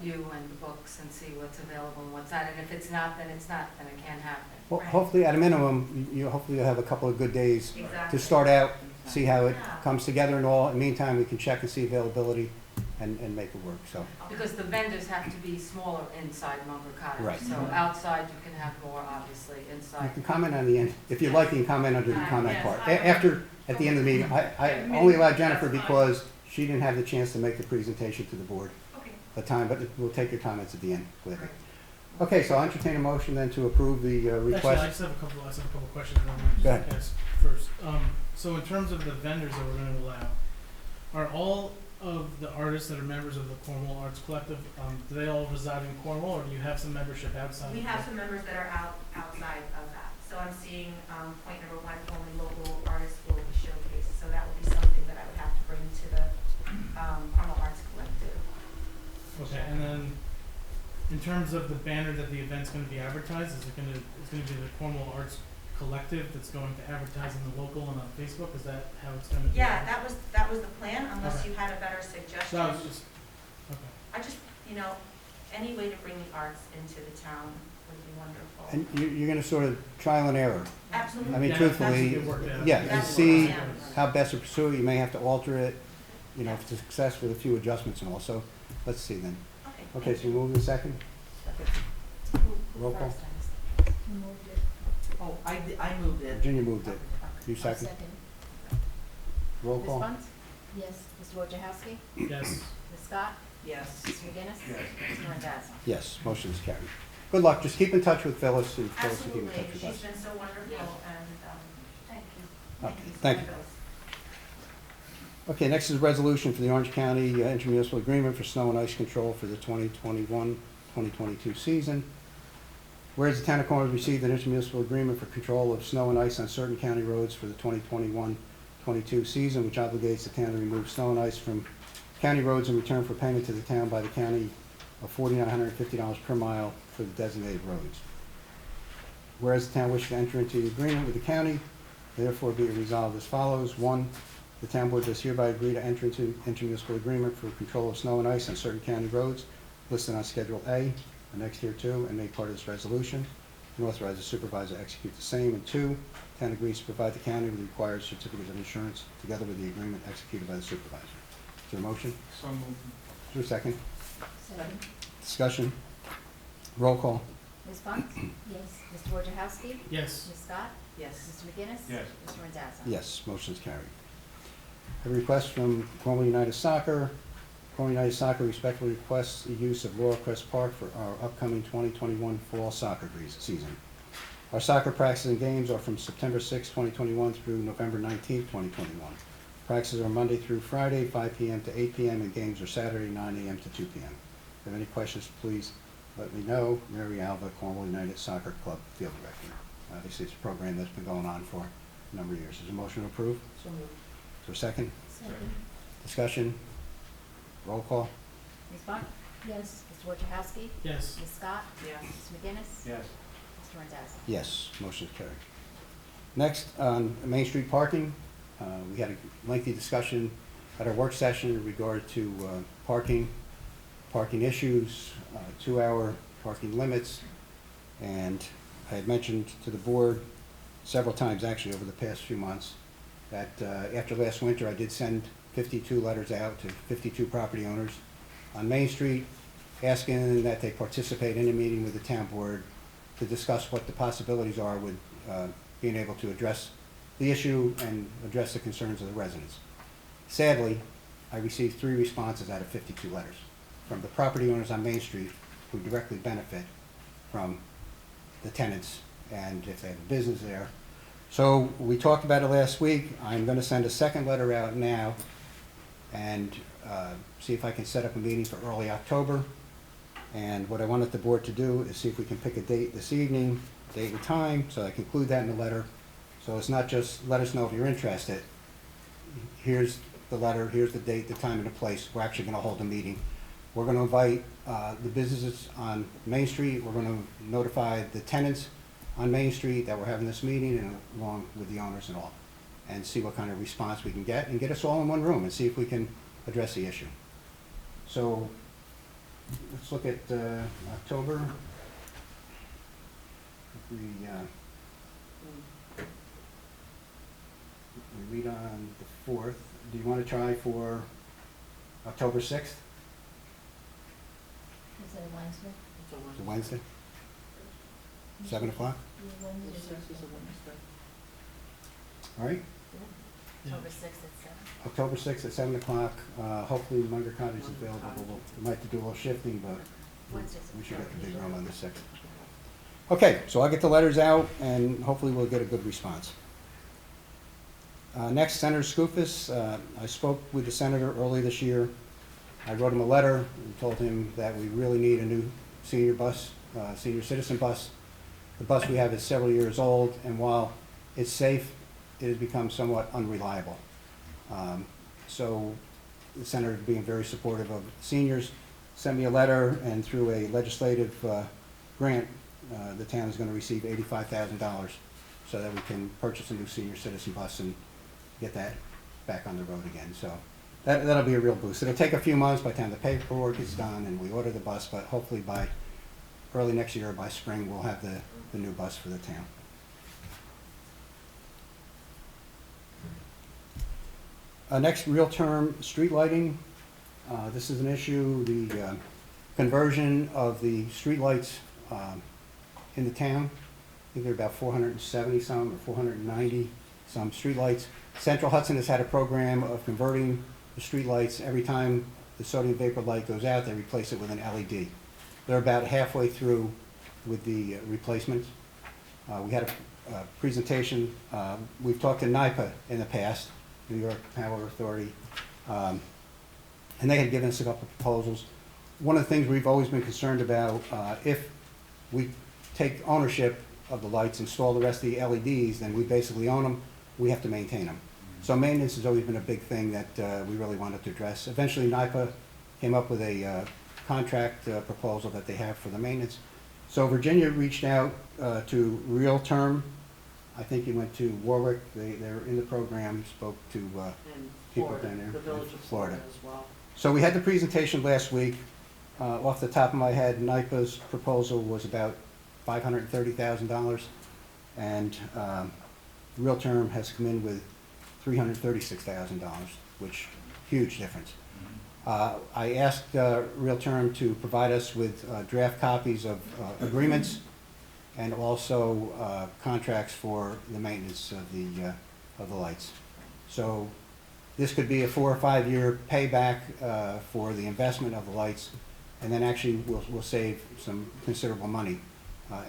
you and the books and see what's available and what's not. And if it's not, then it's not, then it can't happen. well, Right. hopefully, at a minimum, hopefully you'll have a couple of good days Exactly. to start out, see how it Yeah. comes together and all. In the meantime, we can check and see availability and make it work, so. Because the vendors have to be smaller inside Munger Cottage. Right. So outside you can have more, obviously, You inside. can comment on the end, if you'd like, you can comment under the comment Yes, part. I- After, at the end of the meeting, I only allowed Jennifer because she didn't have the chance to make the presentation to the board Okay. at the time, but we'll take your comments at the end with it. Great. Okay, so I'll entertain a motion then to approve the Actually, I request. just have a couple questions I want to Go ahead. ask first. So in terms of the vendors that we're going to allow, are all of the artists that are members of the Cornwall Arts Collective, do they all reside in Cornwall, or do you have some membership outside? We have some members that are outside of that. So I'm seeing, point number one, only local artists will be showcased. So that will be something that I would have to bring to the, Cornwall Arts Collective. Okay, and then in terms of the banner that the event's gonna be advertised, it's gonna be the Cornwall Arts Collective that's going to advertise in the local and on Facebook? Is that how it's gonna be? Yeah, that was the plan, unless Okay. you had a better suggestion. So I was just, okay. I just, any way to bring the arts into the town would be wonderful. And you're gonna sort of trial and error. Absolutely. I mean, Yeah, truthfully, that's what it worked yeah, out. and That's see what- how best to pursue it. You may have to alter it, if it's a success with a few adjustments and all. So, let's see then. Okay, so you move in second? Roll call. Who moved it? Oh, I moved it. Virginia moved it. You I'll second? Roll Ms. call? Bunce? Yes. Mr. Wojciechowski? Yes. Ms. Scott? Yes. Mr. McGinnis? Yes. Mr. Randazzo? Yes, motion is carried. Good luck. Just keep in touch with Phyllis, and Phyllis will keep in Absolutely. touch with She's us. been so wonderful, and, thank you. Okay, so thank much, you. Phyllis. Okay, next is a resolution for the Orange County intermunicipal agreement for snow and ice control for the 2021-2022 season. Whereas the town of Cornwall received an intermunicipal agreement for control of snow and ice on certain county roads for the 2021-22 season, which obligates the town to remove snow and ice from county roads in return for payment to the town by the county of $4,950 per mile for the designated roads. Whereas the town wishes to enter into the agreement with the county, therefore be it resolved as follows. 1, the town board does hereby agree to enter into intermunicipal agreement for control of snow and ice on certain county roads listed on Schedule A, annexed here too, and made part of this resolution, and authorize the supervisor to execute the same. And 2, town agrees to provide the county with the required certificates of insurance together with the agreement executed by the supervisor. Is there a motion? So moved. Is there a second? Second. Discussion? Roll call? Ms. Bunce? Yes. Mr. Wojciechowski? Yes. Ms. Scott? Yes. Mr. McGinnis? Yes. Mr. Randazzo? Yes, motion is carried. A request from Cornwall United Soccer. Cornwall United Soccer respectfully requests the use of Laurel Crest Park for our upcoming 2021 fall soccer season. Our soccer practices and games are from September 6, 2021 through November 19, 2021. Practices are Monday through Friday, 5 p.m. to 8 p.m., and games are Saturday, 9 a.m. to 2 p.m. If you have any questions, please let me know. Mary Alva, Cornwall United Soccer Club Field Director. Obviously, it's a program that's been going on for a number of years. Is there a motion to approve? So moved. Is there a second? Second. Discussion? Roll call? Ms. Bunce? Yes. Mr. Wojciechowski? Yes. Ms. Scott? Yes. Mr. McGinnis? Yes. Mr. Randazzo? Yes, motion is carried. Next, on Main Street parking, we had a lengthy discussion at our work session in regard to parking issues, 2-hour parking limits, and I had mentioned to the board several times, actually, over the past few months, that after last winter, I did send 52 letters out to 52 property owners on Main Street, asking that they participate in a meeting with the town board to discuss what the possibilities are with being able to address the issue and address the concerns of the residents. Sadly, I received 3 responses out of 52 letters from the property owners on Main Street who directly benefit from the tenants and if they have a business there. So we talked about it last week. I'm going to send a second letter out now and see if I can set up a meeting for early October. And what I wanted the board to do is see if we can pick a date this evening, date and time, so I can include that in the letter. So it's not just let us know if you're interested. Here's the letter, here's the date, the time, and the place. We're actually going to hold a meeting. We're going to invite the businesses on Main Street. We're going to notify the tenants on Main Street that we're having this meeting, and along with the owners and all, and see what kind of response we can get, and get us all in one room and see if we can address the issue. So let's look at October. If we meet on the 4th. Do you want to try for October 6th? Is it a Wednesday? It's a Wednesday? 7 o'clock? All right? October 6th at 7. October 6th at 7 o'clock. Hopefully Munger Cottage is available. We might have to do a little shifting, but we should get the big room on the 6th. Okay, so I'll get the letters out and hopefully we'll get a good response. Next, Senator Skoufis. I spoke with the senator early this year. I wrote him a letter and told him that we really need a new senior bus, senior citizen bus. The bus we have is several years old, and while it's safe, it has become somewhat unreliable. So the senator, being very supportive of seniors, sent me a letter, and through a legislative grant, the town is going to receive $85,000 so that we can purchase a new senior citizen bus and get that back on the road again. So that'll be a real boost. It'll take a few months by the time the paperwork is done and we order the bus, but hopefully by early next year or by spring, we'll have the new bus for the town. Next, real-term street lighting. This is an issue, the conversion of the street lights in the town. I think there are about 470 some or 490 some street lights. Central Hudson has had a program of converting the street lights. Every time the sodium vapor light goes out, they replace it with an LED. They're about halfway through with the replacements. We had a presentation. We've talked to NYPA in the past, New York Power Authority, and they had given us a couple of proposals. One of the things we've always been concerned about, if we take ownership of the lights, install the rest of the LEDs, then we basically own them, we have to maintain them. So maintenance has always been a big thing that we really wanted to address. Eventually NYPA came up with a contract proposal that they have for the maintenance. So Virginia reached out to Real Term. I think he went to Warwick. They're in the program, spoke to people down there. The village of Florida as well. So we had the presentation last week. Off the top of my head, NYPA's proposal was about $530,000, and Real Term has come in with $336,000, which huge difference. I asked Real Term to provide us with draft copies of agreements and also contracts for the maintenance of the lights. So this could be a 4 or 5 year payback for the investment of the lights, and then actually we'll save some considerable money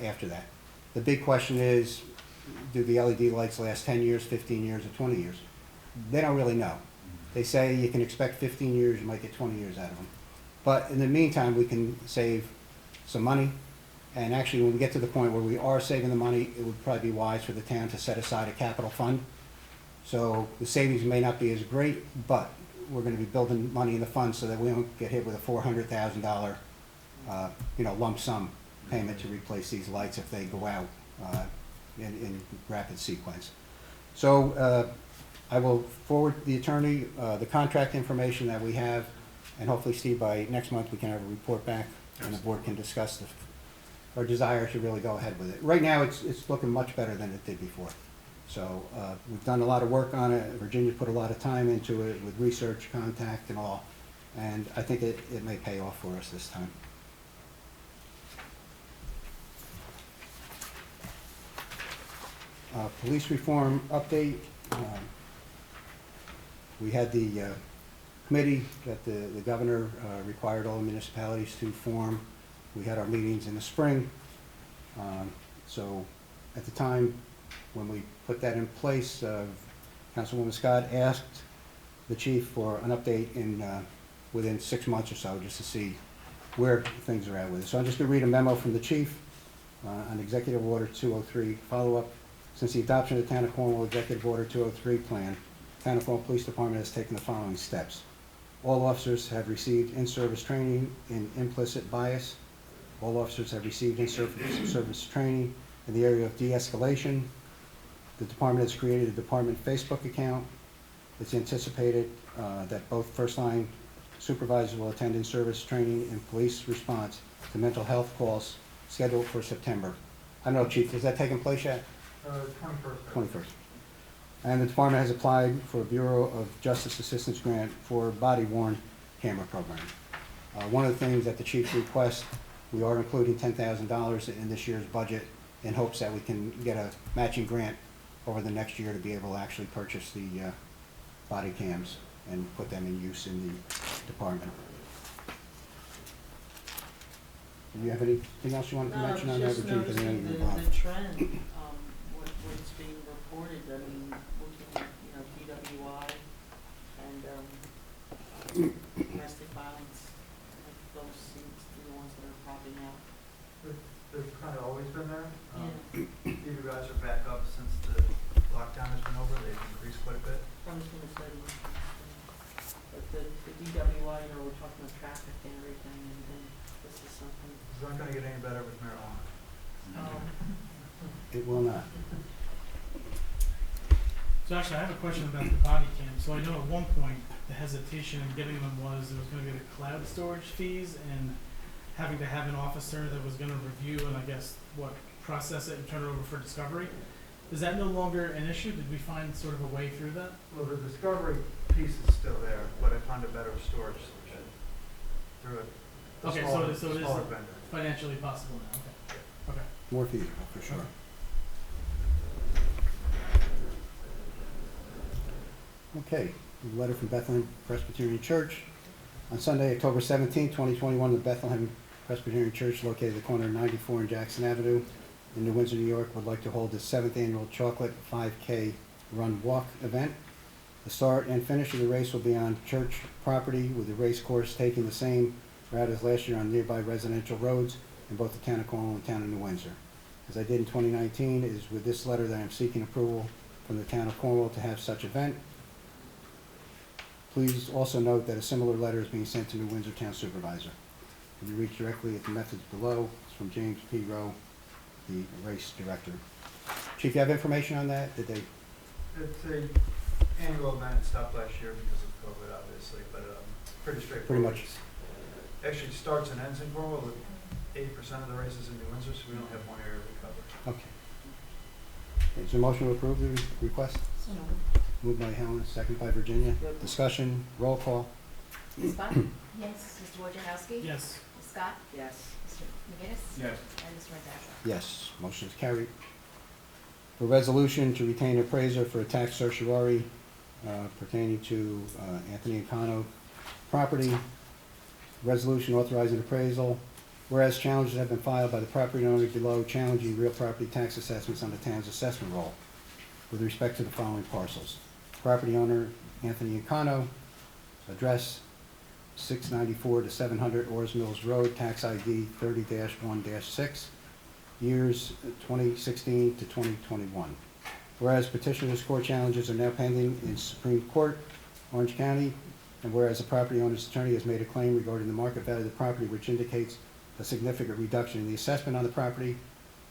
after that. The big question is, do the LED lights last 10 years, 15 years, or 20 years? They don't really know. They say you can expect 15 years, you might get 20 years out of them. But in the meantime, we can save some money. And actually, when we get to the point where we are saving the money, it would probably be wise for the town to set aside a capital fund. So the savings may not be as great, but we're going to be building money in the fund so that we don't get hit with a $400,000 lump sum payment to replace these lights if they go out in rapid sequence. So I will forward the attorney the contract information that we have, and hopefully, Steve, by next month we can have a report back and the board can discuss our desire to really go ahead with it. Right now it's looking much better than it did before. So we've done a lot of work on it. Virginia put a lot of time into it with research, contact, and all, and I think it may pay off for us this time. Police reform update. We had the committee that the governor required all the municipalities to form. We had our meetings in the spring. So at the time when we put that in place, Councilwoman Scott asked the chief for an update within 6 months or so, just to see where things are at with it. So I'm just going to read a memo from the chief on Executive Order 203 follow-up. Since the adoption of the Town of Cornwall Executive Order 203 plan, Town of Cornwall Police Department has taken the following steps. All officers have received in-service training in implicit bias. All officers have received in-service training in the area of de-escalation. The department has created a department Facebook account. It's anticipated that both first-line supervisors will attend in-service training in police response to mental health calls scheduled for September. I don't know, Chief, has that taken place yet? 21st. And the department has applied for a Bureau of Justice Assistance grant for body-worn camera program. One of the things that the chief requests, we are including $10,000 in this year's budget in hopes that we can get a matching grant over the next year to be able to actually purchase the body cams and put them in use in the department. Do you have anything else you wanted to mention on that? Just noticing the trend, what's being reported, I mean, looking at, domestic violence, like those seems to be the ones that are popping out. They've kind of always been there. Yeah. DWIs are back up since the lockdown has been over. They've increased quite a bit. I was gonna say, but the DWI, you know, we're talking about traffic and everything, and then this is something. It's not going to get any better with marijuana. It will not. So actually, I have a question about the body cam. So I know at one point, the hesitation in getting them was there was gonna be the cloud storage fees and having to have an officer that was gonna review and I guess, process it and turn it over for discovery. Is that no longer an issue? Did we find sort of a way through that? Well, the discovery piece is still there, but I found a better storage solution through a Okay, smaller, so it is smaller vendor. financially possible now, okay. Okay. More feasible, for sure. Okay, a letter from Bethlehem Presbyterian Church. On Sunday, October 17, 2021, the Bethlehem Presbyterian Church, located at the corner of 94 and Jackson Avenue in New Windsor, New York, would like to hold its 7th annual Chocolate 5K Run Walk event. The start and finish of the race will be on church property, with the race course taking the same route as last year on nearby residential roads in both the town of Cornwall and town of New Windsor. As I did in 2019, it is with this letter that I am seeking approval from the town of Cornwall to have such event. Please also note that a similar letter is being sent to New Windsor Town Supervisor. You can reach directly at the methods below. It's from James P. Rowe, the race director. Chief, you have information on that? Did they? It's a annual event. It stopped last year because of COVID, obviously, but pretty straightforward. Pretty much. Actually starts and ends in Cornwall. 80% of the races in New Windsor, so we don't have one area we cover. Okay. Is there a motion to approve the request? So, Moved by Helen, second by Virginia. Good. Discussion, roll call. Ms. Buck? Yes. Mr. Wojciechowski? Yes. Ms. Scott? yes. Mr. McGinnis? Yes. And Mr. Randazzo? Yes, motion is carried. For resolution to retain appraiser for a tax certiorari pertaining to Anthony Incano property. Resolution authorizing appraisal. Whereas challenges have been filed by the property owner below challenging real property tax assessments on the town's assessment roll with respect to the following parcels. Property owner Anthony Incano, address 694 to 700 Ores Mills Road, tax ID 30-1-6, years 2016 to 2021. Whereas petitioner's court challenges are now pending in Supreme Court, Orange County, and whereas the property owner's attorney has made a claim regarding the market value of the property which indicates a significant reduction in the assessment on the property,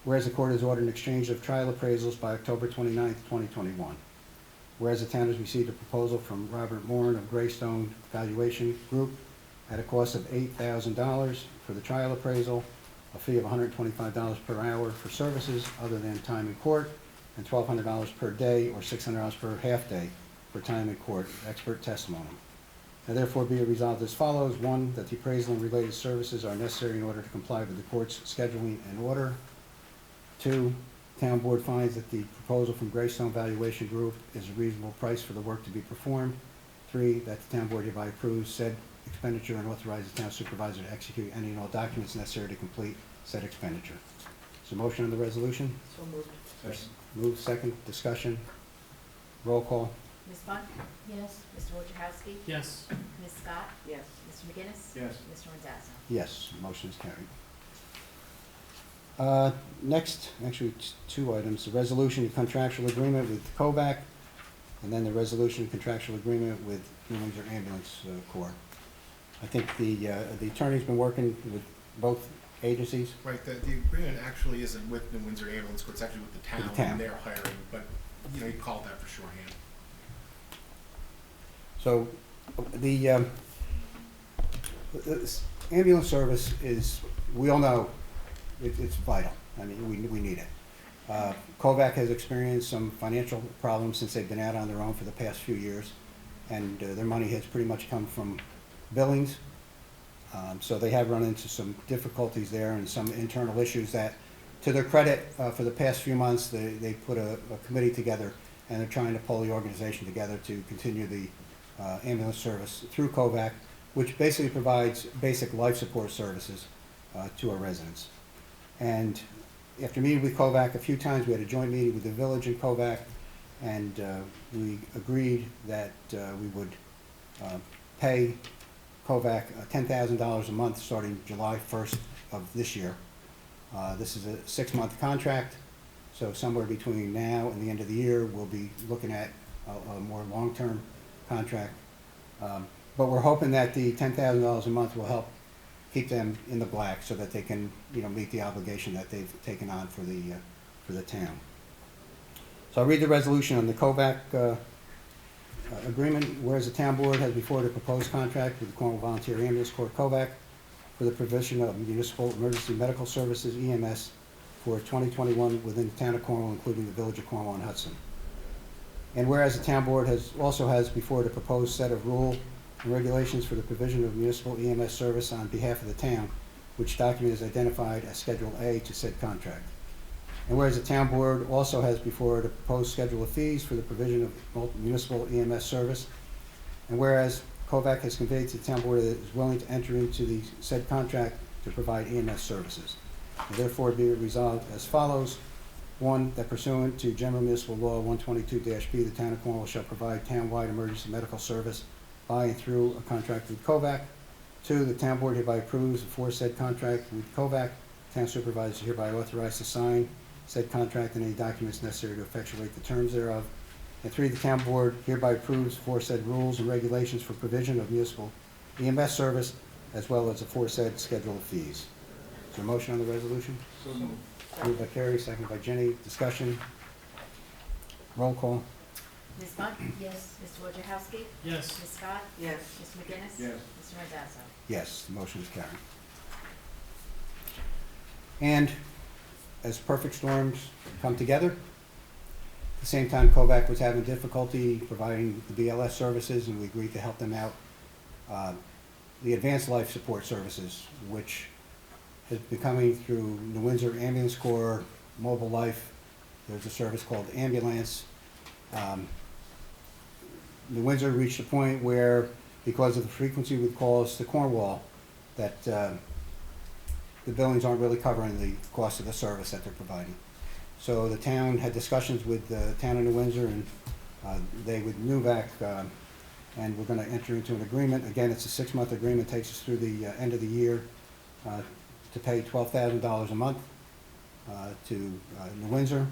whereas the court has ordered an exchange of trial appraisals by October 29, 2021. Whereas the town has received a proposal from Robert Moran of Greystone Valuation Group at a cost of $8,000 for the trial appraisal, a fee of $125 per hour for services other than time in court, and $1,200 per day or $600 per half day for time in court, expert testimony. Now therefore be it resolved as follows. 1, that the appraisal and related services are necessary in order to comply with the court's scheduling and order. 2, town board finds that the proposal from Greystone Valuation Group is a reasonable price for the work to be performed. 3, that the town board hereby approves said expenditure and authorizes the town supervisor to execute any and all documents necessary to complete said expenditure. Is there a motion on the resolution? So moved. Move second, discussion, roll call. Ms. Buck? Yes. Mr. Wojciechowski? Yes. Ms. Scott? Yes. Mr. McGinnis? Yes. Mr. Randazzo? Yes, motion is carried. Next, actually, it's 2 items. The resolution and contractual agreement with Kovac, and then the resolution and contractual agreement with New Windsor Ambulance Corps. I think the attorney's been working with both agencies. Right, the agreement actually isn't with New Windsor Ambulance Corps, it's actually with the town, With the town. and they're hiring, but, you know, you call that for shorthand. So the ambulance service is, we all know, it's vital. I mean, we need it. Kovac has experienced some financial problems since they've been out on their own for the past few years, and their money has pretty much come from billings. So they have run into some difficulties there and some internal issues that, to their credit, for the past few months, they put a committee together, and they're trying to pull the organization together to continue the ambulance service through Kovac, which basically provides basic life support services to our residents. And after meeting with Kovac a few times, we had a joint meeting with the village and Kovac, and we agreed that we would pay Kovac $10,000 a month starting July 1st of this year. This is a 6-month contract, so somewhere between now and the end of the year, we'll be looking at a more long-term contract. But we're hoping that the $10,000 a month will help keep them in the black so that they can, meet the obligation that they've taken on for the town. So I'll read the resolution on the Kovac agreement. Whereas the town board has before it a proposed contract with the Cornwall Volunteer Ambulance Corps Kovac for the provision of municipal emergency medical services EMS for 2021 within the town of Cornwall, including the village of Cornwall and Hudson. And whereas the town board also has before it a proposed set of rule and regulations for the provision of municipal EMS service on behalf of the town, which document is identified as Schedule A to said contract. And whereas the town board also has before it a proposed schedule of fees for the provision of municipal EMS service, and whereas Kovac has conveyed to the town board that it is willing to enter into the said contract to provide EMS services. And therefore be it resolved as follows. 1, that pursuant to General Municipal Law 122-B, the town of Cornwall shall provide town-wide emergency medical service by and through a contract with Kovac. 2, the town board hereby approves the aforesaid contract with Kovac. Town supervisor is hereby authorized to sign said contract and any documents necessary to effectuate the terms thereof. And 3, the town board hereby approves aforesaid rules and regulations for provision of municipal EMS service, as well as aforesaid schedule of fees. Is there a motion on the resolution? So moved. Moved by Carrie, seconded by Jenny. Discussion? Roll call? Ms. Bunt? Yes. Mr. Wojciechowski? Yes. Ms. Scott? Yes. Mr. McGinnis? Yes. Mr. Randazzo? Yes, the motion is carried. And as perfect storms come together, at the same time Kovac was having difficulty providing the BLS services, and we agreed to help them out. The advanced life support services, which has been coming through New Windsor Ambulance Corps, Mobile Life. There's a service called Ambulance. New Windsor reached a point where, because of the frequency with calls to Cornwall, that the billings aren't really covering the cost of the service that they're providing. So the town had discussions with the town of New Windsor and they with NUVAC, and we're going to enter into an agreement. Again, it's a 6-month agreement, takes us through the end of the year to pay $12,000 a month to New Windsor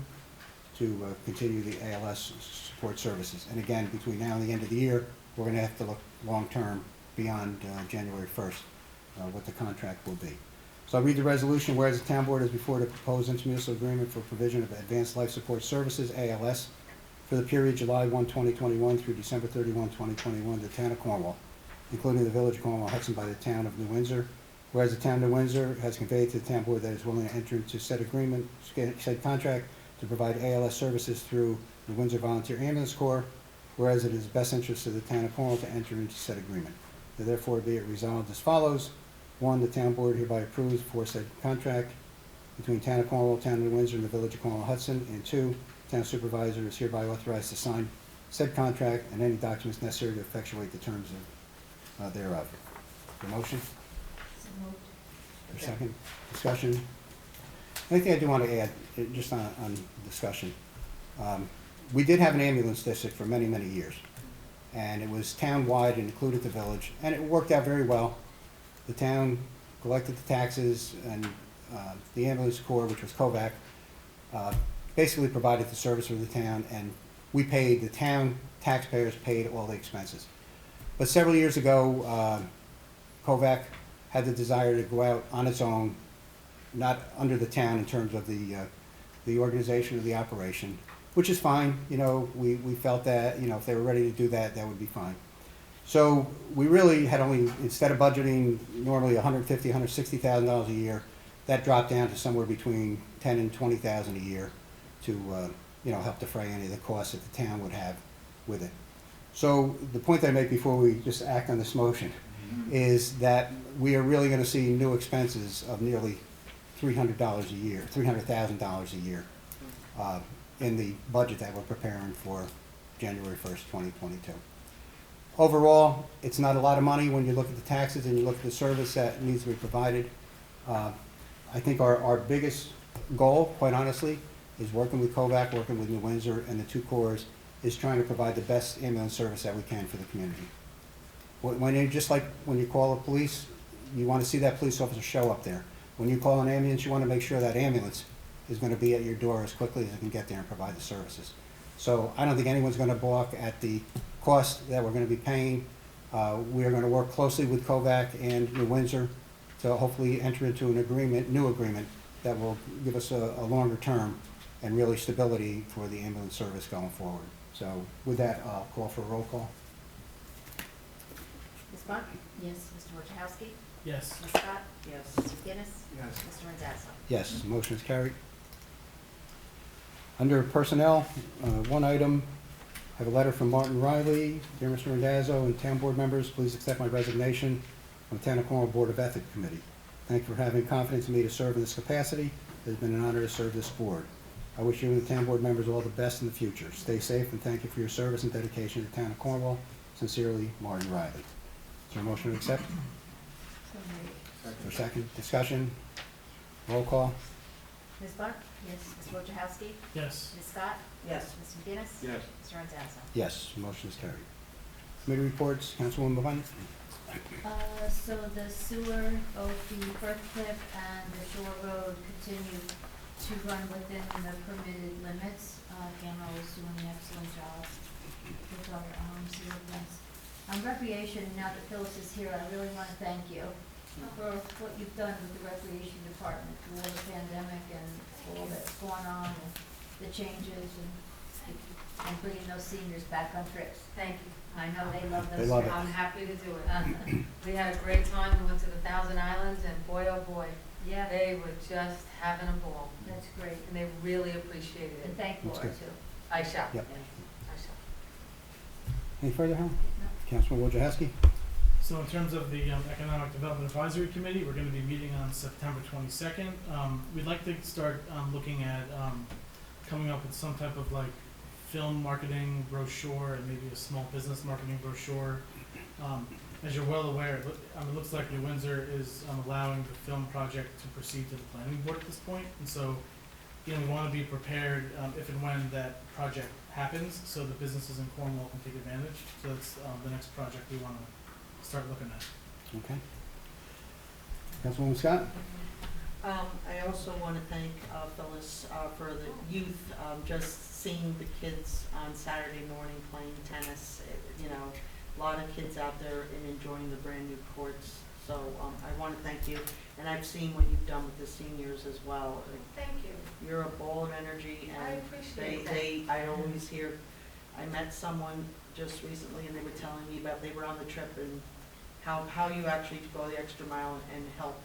to continue the ALS support services. And again, between now and the end of the year, we're going to have to look long-term beyond January 1st, what the contract will be. So I'll read the resolution. Whereas the town board has before the proposed intermunicipal agreement for provision of advanced life support services, ALS, for the period July 1, 2021 through December 31, 2021, the town of Cornwall, including the village of Cornwall, Hudson, by the town of New Windsor. Whereas the town of New Windsor has conveyed to the town board that it is willing to enter into said agreement, said contract, to provide ALS services through the Windsor Volunteer Ambulance Corps. Whereas it is best interest of the town of Cornwall to enter into said agreement. Now, therefore be it resolved as follows. 1, the town board hereby approves for said contract between town of Cornwall, town of New Windsor, and the village of Cornwall, Hudson. And 2, town supervisor is hereby authorized to sign said contract and any documents necessary to effectuate the terms of thereof. The motion? So moved. Or second? Discussion? Only thing I do want to add, just on discussion, we did have an ambulance district for many, many years. And it was town-wide and included the village, and it worked out very well. The town collected the taxes, and the ambulance corps, which was Kovac, basically provided the service for the town, and we paid, the town taxpayers paid all the expenses. But several years ago, Kovac had the desire to go out on its own, not under the town in terms of the organization of the operation, which is fine. We felt that, if they were ready to do that, that would be fine. So we really had only, instead of budgeting normally $150,000, $160,000 a year, that dropped down to somewhere between $10,000 and $20,000 a year to, help defray any of the costs that the town would have with it. So the point that I made before we just act on this motion is that we are really going to see new expenses of nearly $300 a year, $300,000 a year in the budget that we're preparing for January 1st, 2022. Overall, it's not a lot of money when you look at the taxes and you look at the service that needs to be provided. I think our biggest goal, quite honestly, is working with Kovac, working with New Windsor and the two corps, is trying to provide the best ambulance service that we can for the community. When you, just like when you call the police, you want to see that police officer show up there. When you call an ambulance, you want to make sure that ambulance is going to be at your door as quickly as it can get there and provide the services. So I don't think anyone's going to balk at the cost that we're going to be paying. We are going to work closely with Kovac and New Windsor to hopefully enter into an agreement, new agreement, that will give us a longer term and really stability for the ambulance service going forward. So with that, I'll call for a roll call. Ms. Bunt? Yes. Mr. Wojciechowski? Yes. Ms. Scott? Yes. Mr. McGinnis? Yes. Mr. Randazzo? Yes, motion is carried. Under personnel, one item, I have a letter from Martin Riley. Dear Mr. Randazzo and town board members, please accept my resignation from the Town of Cornwall Board of Ethics Committee. Thank you for having confidence in me to serve in this capacity. It has been an honor to serve this board. I wish you and the town board members all the best in the future. Stay safe and thank you for your service and dedication to the town of Cornwall. Sincerely, Martin Riley. Is there a motion to accept? So moved. For second, discussion, roll call. Ms. Bunt? Yes. Mr. Wojciechowski? Yes. Ms. Scott? Yes. Mr. McGinnis? Yes. Mr. Randazzo? Yes, motion is carried. Committee reports, Councilwoman Levine. So the sewer, both the Firth Cliff and the Shore Road continue to run within the permitted limits. Cameron is doing an excellent job with our sewer plants. Recreation, now that Phyllis is here, I really want to thank you for what you've done with the Recreation Department through all the pandemic and all that's going on and the changes and bringing those seniors back on trips. Thank you. I know they love those. They love it. I'm happy to do it. We had a great time. We went to the Thousand Islands, and boy, oh boy, Yeah, they were just having a ball, that's great. and they really appreciated And it. thank That's Laura good. too. I shall. Yep. I shall. Any further, Helen? No. Councilman Wojciechowski? So in terms of the Economic Development Advisory Committee, we're going to be meeting on September 22nd. We'd like to start looking at coming up with some type of like film marketing brochure and maybe a small business marketing brochure. As you're well aware, it looks like New Windsor is allowing the film project to proceed to the planning board at this point. And so, we want to be prepared if and when that project happens, so the businesses in Cornwall can take advantage. So that's the next project we want to start looking at. Okay. Councilwoman Scott? I also want to thank Phyllis for the youth, just seeing the kids on Saturday morning playing tennis. A lot of kids out there and enjoying the brand new courts. So I want to thank you, and I've seen what you've done with the seniors as well. Thank you. You're a ball of energy, I and appreciate I always hear, I met someone just recently, and they were telling me about, they were on the trip, and how you actually go the extra mile and help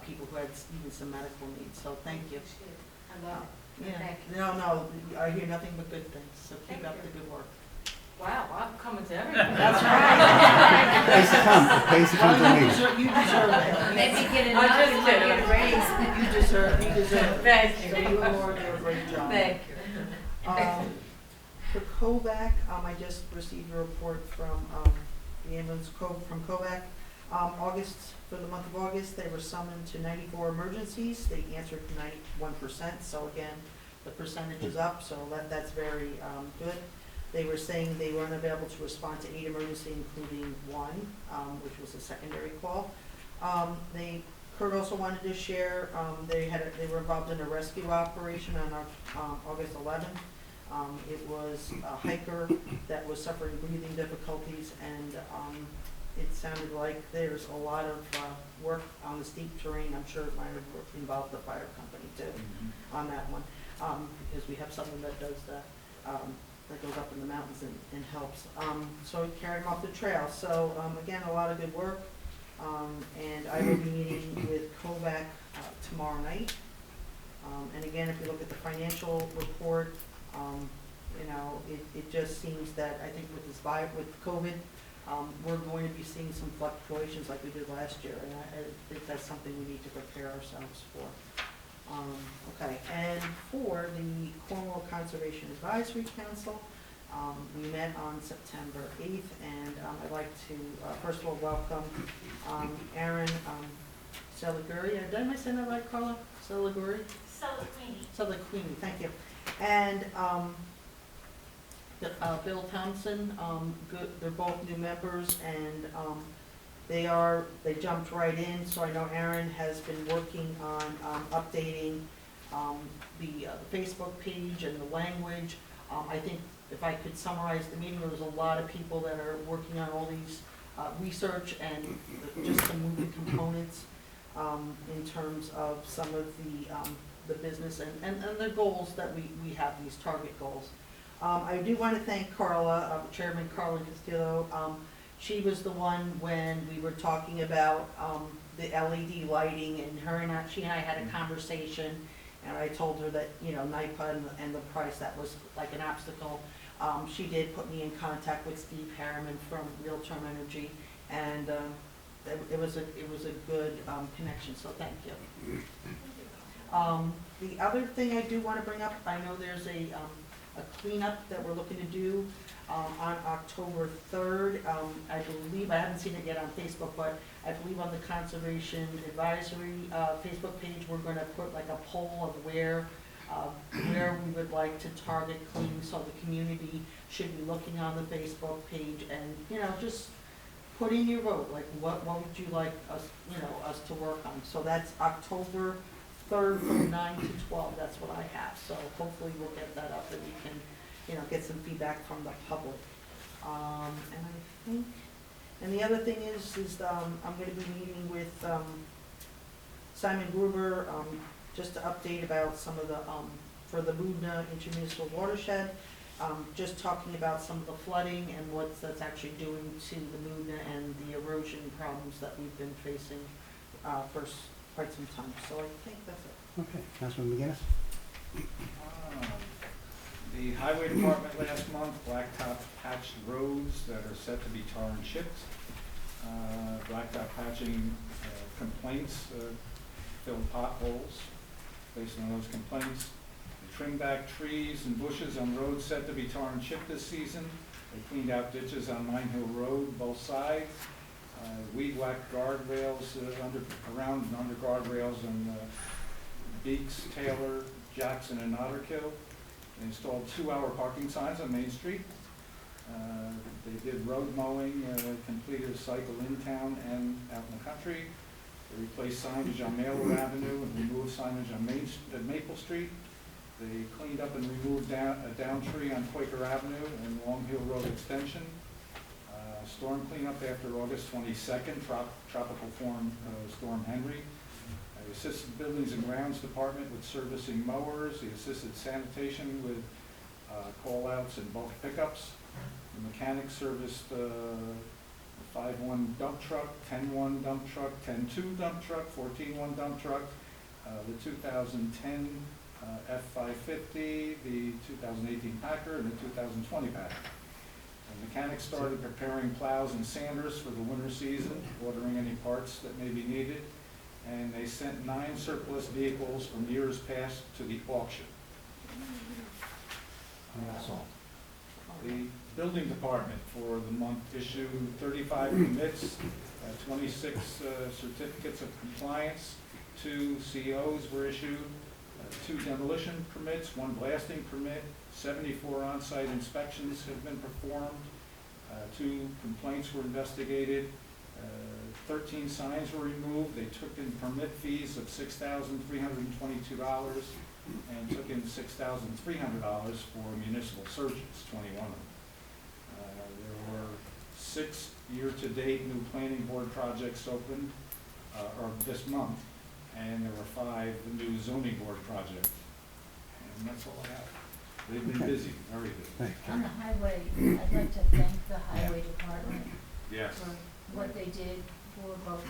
people who had even some medical needs. So thank you. I love it. Yeah. Thank you. No, I hear nothing but good things, so keep Thank up you. the good work. Wow, I'm coming to everything. That's right. Pays to come, pays to come to the Well, meeting. you deserve it. Maybe get I'm enough, just you might get a kidding. raise. You deserve it. Thank So you. you and Laura do a great job. Thank you. For Kovac, I just received a report from the ambulance from Kovac. For the month of August, they were summoned to 94 emergencies. They answered 91%, so again, the percentage is up, so that's very good. They were saying they were unavailable to respond to 8 emergencies, including 1, which was a secondary call. Kurt also wanted to share, they were involved in a rescue operation on August 11th. It was a hiker that was suffering breathing difficulties, and it sounded like there's a lot of work on the steep terrain. I'm sure it might have involved the fire company too on that one, because we have someone that does that. That goes up in the mountains and helps. So it carried him off the trail. So again, a lot of good work. And I will be meeting with Kovac tomorrow night. And again, if you look at the financial report, it just seems that I think with COVID, we're going to be seeing some fluctuations like we did last year. And I think that's something we need to prepare ourselves for. Okay, and for the Cornwall Conservation Advisory Council, we met on September 8th, and I'd like to, first of all, welcome Aaron Seliguri. Did I say that right, Carla? Seliguri? Celaquini. Seliguri, thank you. And Bill Thompson, they're both new members, and they jumped right in, so I know Aaron has been working on updating the Facebook page and the language. I think if I could summarize the meeting, there was a lot of people that are working on all these research and just some moving components in terms of some of the business and the goals that we have, these target goals. I do want to thank Carla, Chairman Carla Castillo. She was the one when we were talking about the LED lighting, and she and I had a conversation, and I told her that, you know, NIPA and the price, that was like an obstacle. She did put me in contact with Steve Harriman from Real Term Energy, and it was a good connection, so thank you. The other thing I do want to bring up, I know there's a cleanup that we're looking to do on October 3rd. I believe, I haven't seen it yet on Facebook, but I believe on the Conservation Advisory Facebook page, we're going to put like a poll of where we would like to target cleaning, so the community should be looking on the Facebook page and, you know, just put in your vote, like what would you like us, you know, us to work on. So that's October 3rd from 9 to 12, that's what I have. So hopefully we'll get that up and we can, you know, get some feedback from the public. And the other thing is I'm going to be meeting with Simon Gruber just to update about some of the, for the Moodna intermunicipal watershed, just talking about some of the flooding and what that's actually doing to the Moodna and the erosion problems that we've been facing for quite some time. So I think that's it. Okay, Councilman McGinnis? The Highway Department last month blacktop patched roads that are set to be tar and chipped. Blacktop patching complaints filled potholes. Based on those complaints, they trimmed back trees and bushes on roads set to be tar and chipped this season. They cleaned out ditches on Mine Hill Road, both sides. Weed whacked guardrails around and under guardrails on Beeks, Taylor, Jackson, and Otterkill. They installed 2-hour parking signs on Main Street. They did road mowing, completed a cycle in town and out in the country. They replaced signage on Mailer Avenue and removed signage on Maple Street. They cleaned up and removed a down tree on Quaker Avenue and Long Hill Road Extension. Storm cleanup after August 22nd, Tropical Storm Henry. They assisted Buildings and Grounds Department with servicing mowers. They assisted sanitation with call-outs and bulk pickups. The mechanics serviced the 5-1 dump truck, 10-1 dump truck, 10-2 dump truck, 14-1 dump truck, the 2010 F-550, the 2018 Packer, and the 2020 Packer. The mechanics started preparing plows and sanders for the winter season, ordering any parts that may be needed, and they sent 9 surplus vehicles from years past to the auction. That's all. The building department for the month issued 35 permits, 26 certificates of compliance, 2 COs were issued, 2 demolition permits, 1 blasting permit, 74 on-site inspections have been performed, 2 complaints were investigated, 13 signs were removed. They took in permit fees of $6,322 and took in $6,300 for municipal searches, 21 of them. There were 6 year-to-date new planning board projects opened, or this month, and there were 5 new zoning board projects. And that's all I have. They've been busy, very busy. Thank you. On the highway, I'd like to thank the highway department Yes. for what they did for both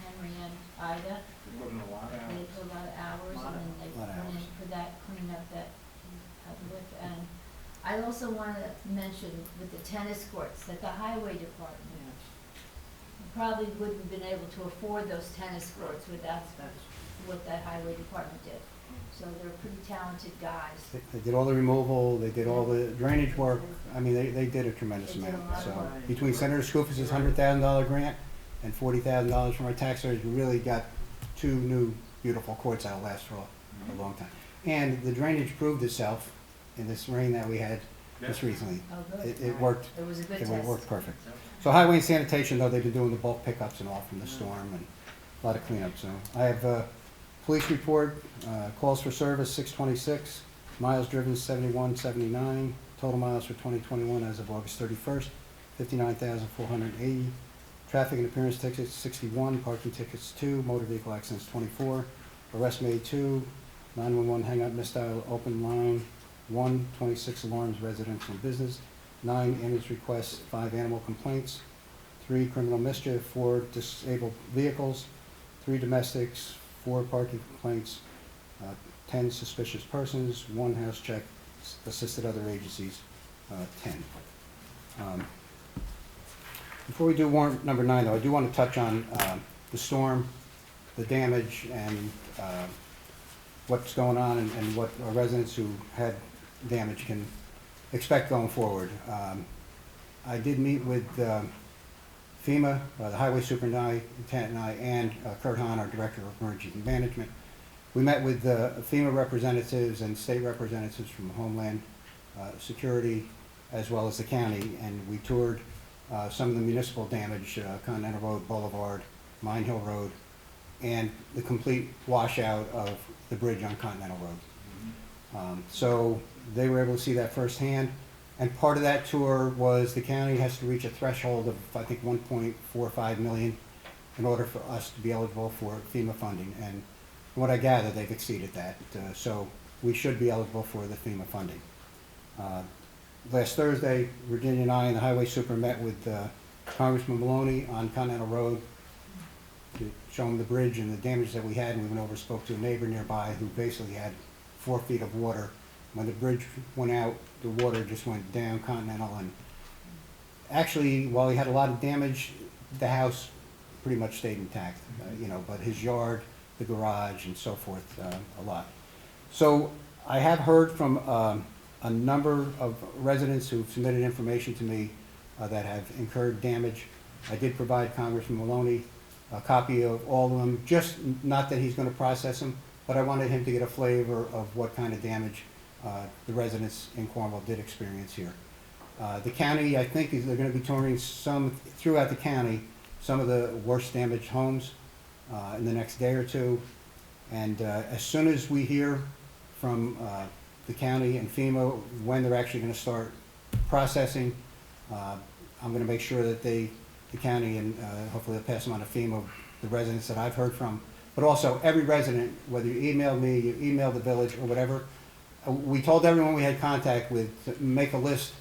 Henry and Ida. They put in a lot of They hours. put a lot of hours, and then they Lot of went in hours. for that cleanup that you helped with. And I also want to mention with the tennis courts, that the highway department probably wouldn't have been able to afford those tennis courts without what that highway department did. So they're pretty talented guys. They did all the removal, they did all the drainage work. I mean, they did a tremendous They did a amount. lot of So work. between Senator Scoofus's $100,000 grant and $40,000 from our taxpayers, we really got 2 new beautiful courts that'll last for a long time. And the drainage proved itself in this rain that we had just recently. Oh, good. It worked. It was a good It test. worked perfect. So highway and sanitation, though, they've been doing the bulk pickups and all from the storm and a lot of cleanup, so. I have, police report, calls for service 626, miles driven 7179, total miles for 2021 as of August 31st, 59,480. Traffic and appearance tickets 61, parking tickets 2, motor vehicle accidents 24, arrest made 2, 911 hang-up misdial open line 1, 26 alarms residential and business, 9 ambulance requests, 5 animal complaints, 3 criminal mischief, 4 disabled vehicles, 3 domestics, 4 parking complaints, 10 suspicious persons, 1 house check, assisted other agencies, 10. Before we do warrant number 9, though, I do want to touch on the storm, the damage, and what's going on and what our residents who had damage can expect going forward. I did meet with FEMA, the highway superintendent and I, and Kurt Hahn, our director of emergency management. We met with FEMA representatives and state representatives from Homeland Security, as well as the county, and we toured some of the municipal damage, Continental Road, Boulevard, Mine Hill Road, and the complete washout of the bridge on Continental Road. So they were able to see that firsthand. And part of that tour was the county has to reach a threshold of, I think, 1.45 million in order for us to be eligible for FEMA funding. And from what I gather, they've exceeded that. So we should be eligible for the FEMA funding. Last Thursday, Virginia and I and the highway super met with Congressman Maloney on Continental Road to show him the bridge and the damage that we had. And we went over and spoke to a neighbor nearby who basically had 4 feet of water. When the bridge went out, the water just went down Continental, and actually, while he had a lot of damage, the house pretty much stayed intact, but his yard, the garage, and so forth, a lot. So I have heard from a number of residents who've submitted information to me that have incurred damage. I did provide Congressman Maloney a copy of all of them, just not that he's going to process them, but I wanted him to get a flavor of what kind of damage the residents in Cornwall did experience here. The county, I think, they're going to be touring some throughout the county, some of the worst damaged homes in the next day or two. And as soon as we hear from the county and FEMA when they're actually going to start processing, I'm going to make sure that the county and hopefully they'll pass them on to FEMA, the residents that I've heard from. But also every resident, whether you emailed me, you emailed the village or whatever, we told everyone we had contact with to make a list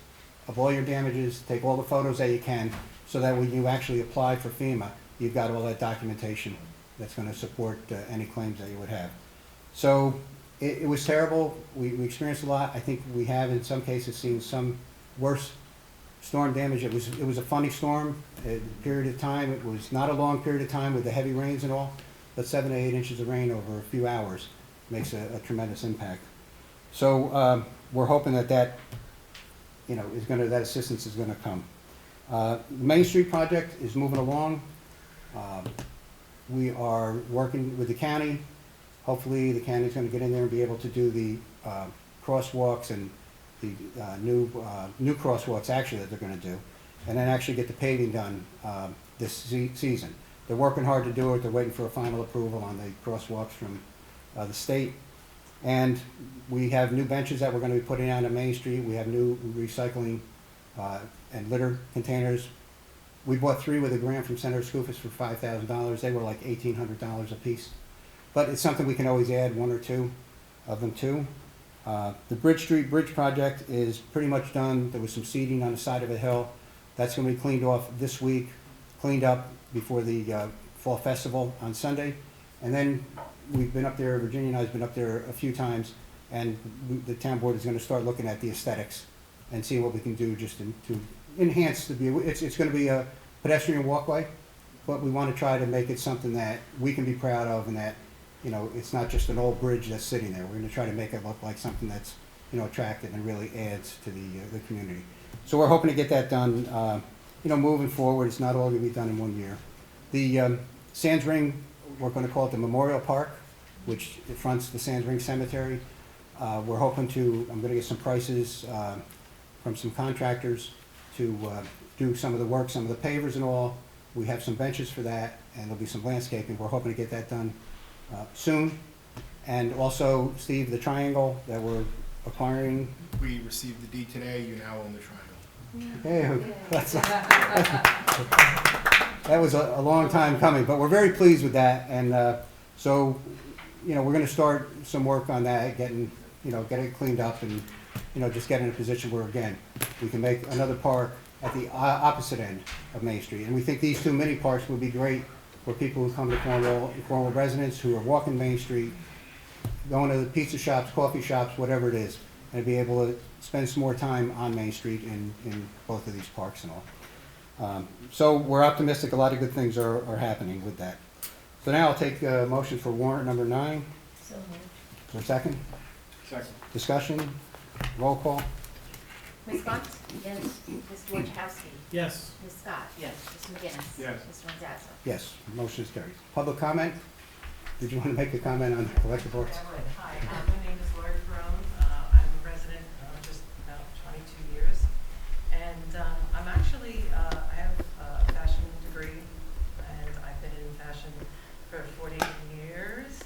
of all your damages, take all the photos that you can, so that when you actually apply for FEMA, you've got all that documentation that's going to support any claims that you would have. So it was terrible. We experienced a lot. I think we have in some cases seen some worse storm damage. It was a funny storm, a period of time. It was not a long period of time with the heavy rains and all, but 7 to 8 inches of rain over a few hours makes a tremendous impact. So we're hoping that that assistance is going to come. The Main Street project is moving along. We are working with the county. Hopefully the county is going to get in there and be able to do the crosswalks and the new crosswalks actually that they're going to do, and then actually get the paving done this season. They're working hard to do it. They're waiting for a final approval on the crosswalks from the state. And we have new benches that we're going to be putting out on Main Street. We have new recycling and litter containers. We bought 3 with a grant from Senator Skoufis for $5,000. They were like $1,800 a piece. But it's something we can always add 1 or 2 of them to. The Bridge Street Bridge project is pretty much done. There was some seeding on the side of a hill. That's going to be cleaned off this week, cleaned up before the Fall Festival on Sunday. And then we've been up there, Virginia and I have been up there a few times, and the town board is going to start looking at the aesthetics and see what we can do just to enhance the view. It's going to be a pedestrian walkway, but we want to try to make it something that we can be proud of, and that, it's not just an old bridge that's sitting there. We're going to try to make it look like something that's, attractive and really adds to the community. So we're hoping to get that done, moving forward. It's not all going to be done in 1 year. The Sands Ring, we're going to call it the Memorial Park, which fronts the Sands Ring Cemetery. We're hoping I'm going to get some prices from some contractors to do some of the work, some of the pavers and all. We have some benches for that, and there'll be some landscaping. We're hoping to get that done soon. And also, Steve, the triangle that we're acquiring. We received the deed today, you now own the triangle. Hey, that was a long time coming, but we're very pleased with that. And so, we're going to start some work on that, getting it cleaned up and, just get in a position where, again, we can make another park at the opposite end of Main Street. And we think these two mini parks would be great for people who come to Cornwall, Cornwall residents who are walking Main Street, going to the pizza shops, coffee shops, whatever it is, and be able to spend some more time on Main Street in both of these parks and all. So we're optimistic. A lot of good things are happening with that. So now I'll take a motion for warrant number 9. So moved. For a second? Second. Discussion? Roll call? Ms. Bunt? Yes. Ms. Wojciechowski? Yes. Ms. Scott? Yes. Mr. McGinnis? Yes. Mr. Randazzo? Yes, motion is carried. Public comment? Did you want to make a comment on the collective boards? I would. Hi, my name is Lori Perone. I'm a resident just about 22 years. And I'm actually, I have a fashion degree, and I've been in fashion for 40 years.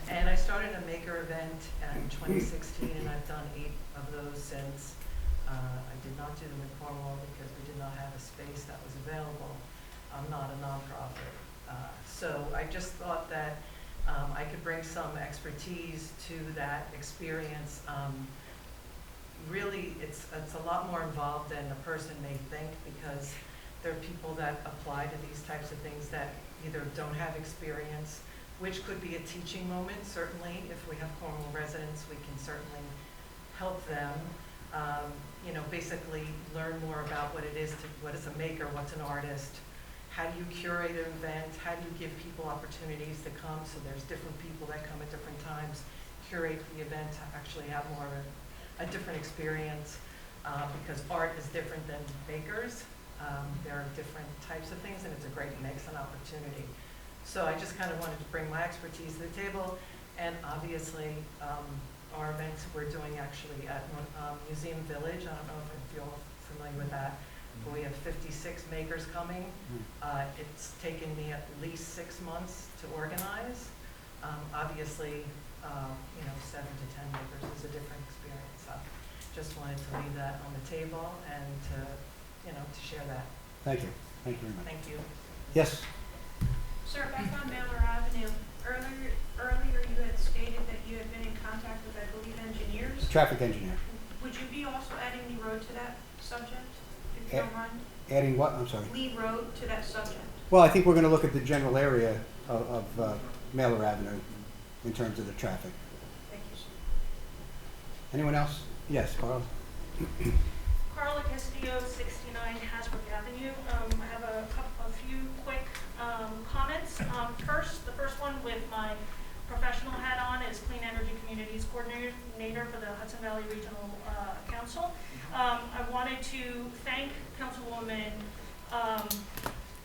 And I started a maker event in 2016, and I've done 8 of those since. I did not do them in Cornwall because we did not have a space that was available. I'm not a nonprofit. So I just thought that I could bring some expertise to that experience. Really, it's a lot more involved than a person may think, because there are people that apply to these types of things that either don't have experience, which could be a teaching moment, certainly. If we have Cornwall residents, we can certainly help them, basically learn more about what it is what is a maker, what's an artist. How do you curate an event? How do you give people opportunities to come? So there's different people that come at different times, curate the event to actually have more of a different experience, because art is different than bakers. There are different types of things, and it's a great mix and opportunity. So I just kind of wanted to bring my expertise to the table, and obviously our events we're doing actually at Museum Village. I don't know if you're familiar with that. But we have 56 makers coming. It's taken me at least 6 months to organize. Obviously, 7 to 10 makers is a different experience. So just wanted to leave that on the table and to share that. Thank you. Thank you very much. Thank you. Yes? Sir, back on Mailer Avenue, earlier you had stated that you had been in contact with, I believe, engineers. Traffic engineer. Would you be also adding Lee Road to that subject, if you don't mind? Adding what? I'm sorry. Lee Road to that subject. Well, I think we're going to look at the general area of Mailer Avenue in terms of the traffic. Thank you, sir. Anyone else? Yes, Carl. Carla Castillo, 69 Hasbrook Avenue. I have a few quick comments. The first one with my professional hat on is Clean Energy Communities Coordinator for the Hudson Valley Regional Council. I wanted to thank Councilwoman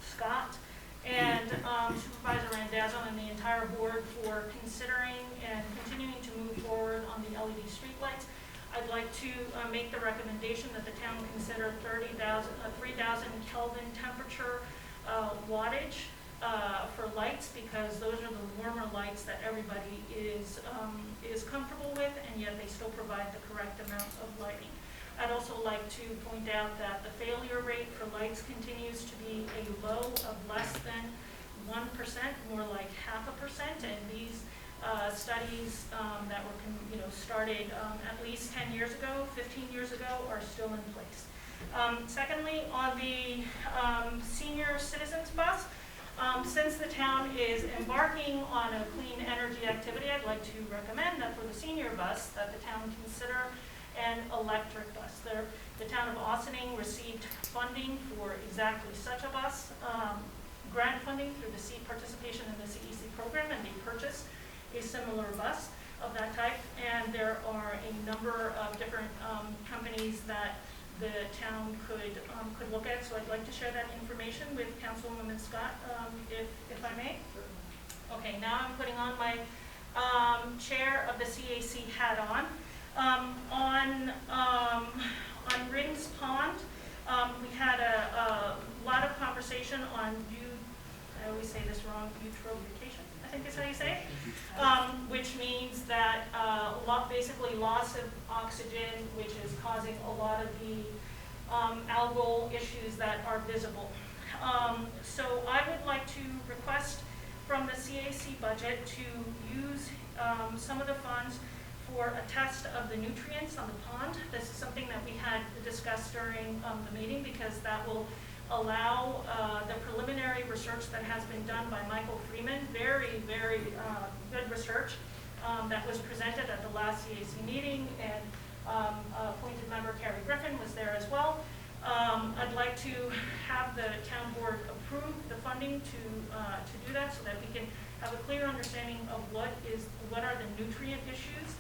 Scott and Supervisor Randazzo and the entire board for considering and continuing to move forward on the LED streetlights. I'd like to make the recommendation that the town consider 3,000 Kelvin temperature wattage for lights, because those are the warmer lights that everybody is comfortable with, and yet they still provide the correct amount of lighting. I'd also like to point out that the failure rate for lights continues to be a low of less than 1%, more like 0.5%, and these studies that were started at least 10 years ago, 15 years ago, are still in place. Secondly, on the senior citizens bus, since the town is embarking on a clean energy activity, I'd like to recommend that for the senior bus that the town consider an electric bus. The town of Austining received funding for exactly such a bus, grant funding through the participation in the CEC program, and they purchased a similar bus of that type. And there are a number of different companies that the town could look at. So I'd like to share that information with Councilwoman Scott, if I may. Okay, now I'm putting on my On Rings Pond, we had a lot of conversation on I always say this wrong, eutrophication, I think is how you say it, which means that basically loss of oxygen, which is causing a lot of the algal issues that are visible. So I would like to request from the CAC budget to use some of the funds for a test of the nutrients on the pond. This is something that we had discussed during the meeting, because that will allow the preliminary research that has been done by Michael Freeman, very, very good research that was presented at the last CAC meeting, and appointed member Carrie Griffin was there as well. I'd like to have the town board approve the funding to do that, so that we can have a clear understanding of what are the nutrient issues,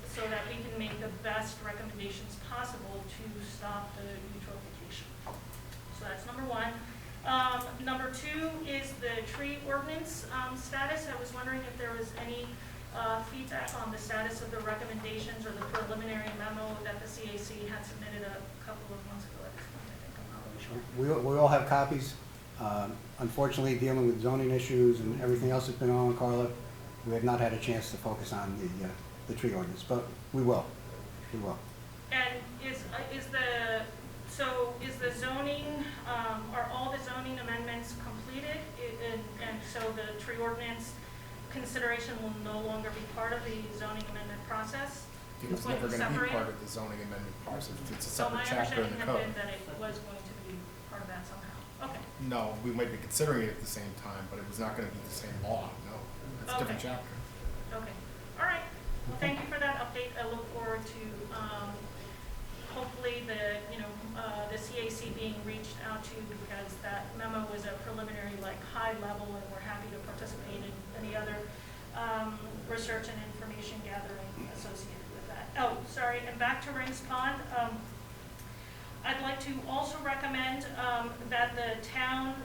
so that we can make the best recommendations possible to stop the eutrophication. So that's number one. Number two is the tree ordinance status. I was wondering if there was any feedback on the status of the recommendations or the preliminary memo that the CAC had submitted a couple of months ago at this point, I think. I'm not really sure. We all have copies. Unfortunately, dealing with zoning issues and everything else that's been on, Carla, we have not had a chance to focus on the tree ordinance, but we will. We will. And is the zoning, are all the zoning amendments completed? And so the tree ordinance consideration will no longer be part of the zoning amendment process? It was never going to be part of the zoning amendment process. It's a So my separate chapter in understanding the had code. been that it was going to be part of that somehow. Okay. No, we might be considering it at the same time, but it was not going to be the same law. No, it's a different Okay. chapter. Okay. All right. Well, thank you for that update. I look forward to hopefully the CAC being reached out to, because that memo was a preliminary, high level, and we're happy to participate in any other research and information gathering associated with that. Oh, sorry, and back to Rings Pond. I'd like to also recommend that the town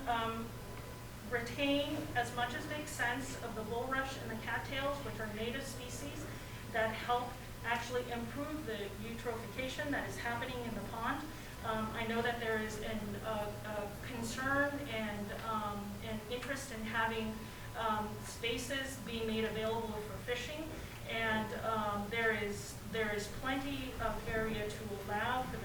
retain, as much as makes sense, of the bulrush and the cattails, which are native species that help actually improve the eutrophication that is happening in the pond. I know that there is a concern and an interest in having spaces being made available for fishing, and there is plenty of area to allow for the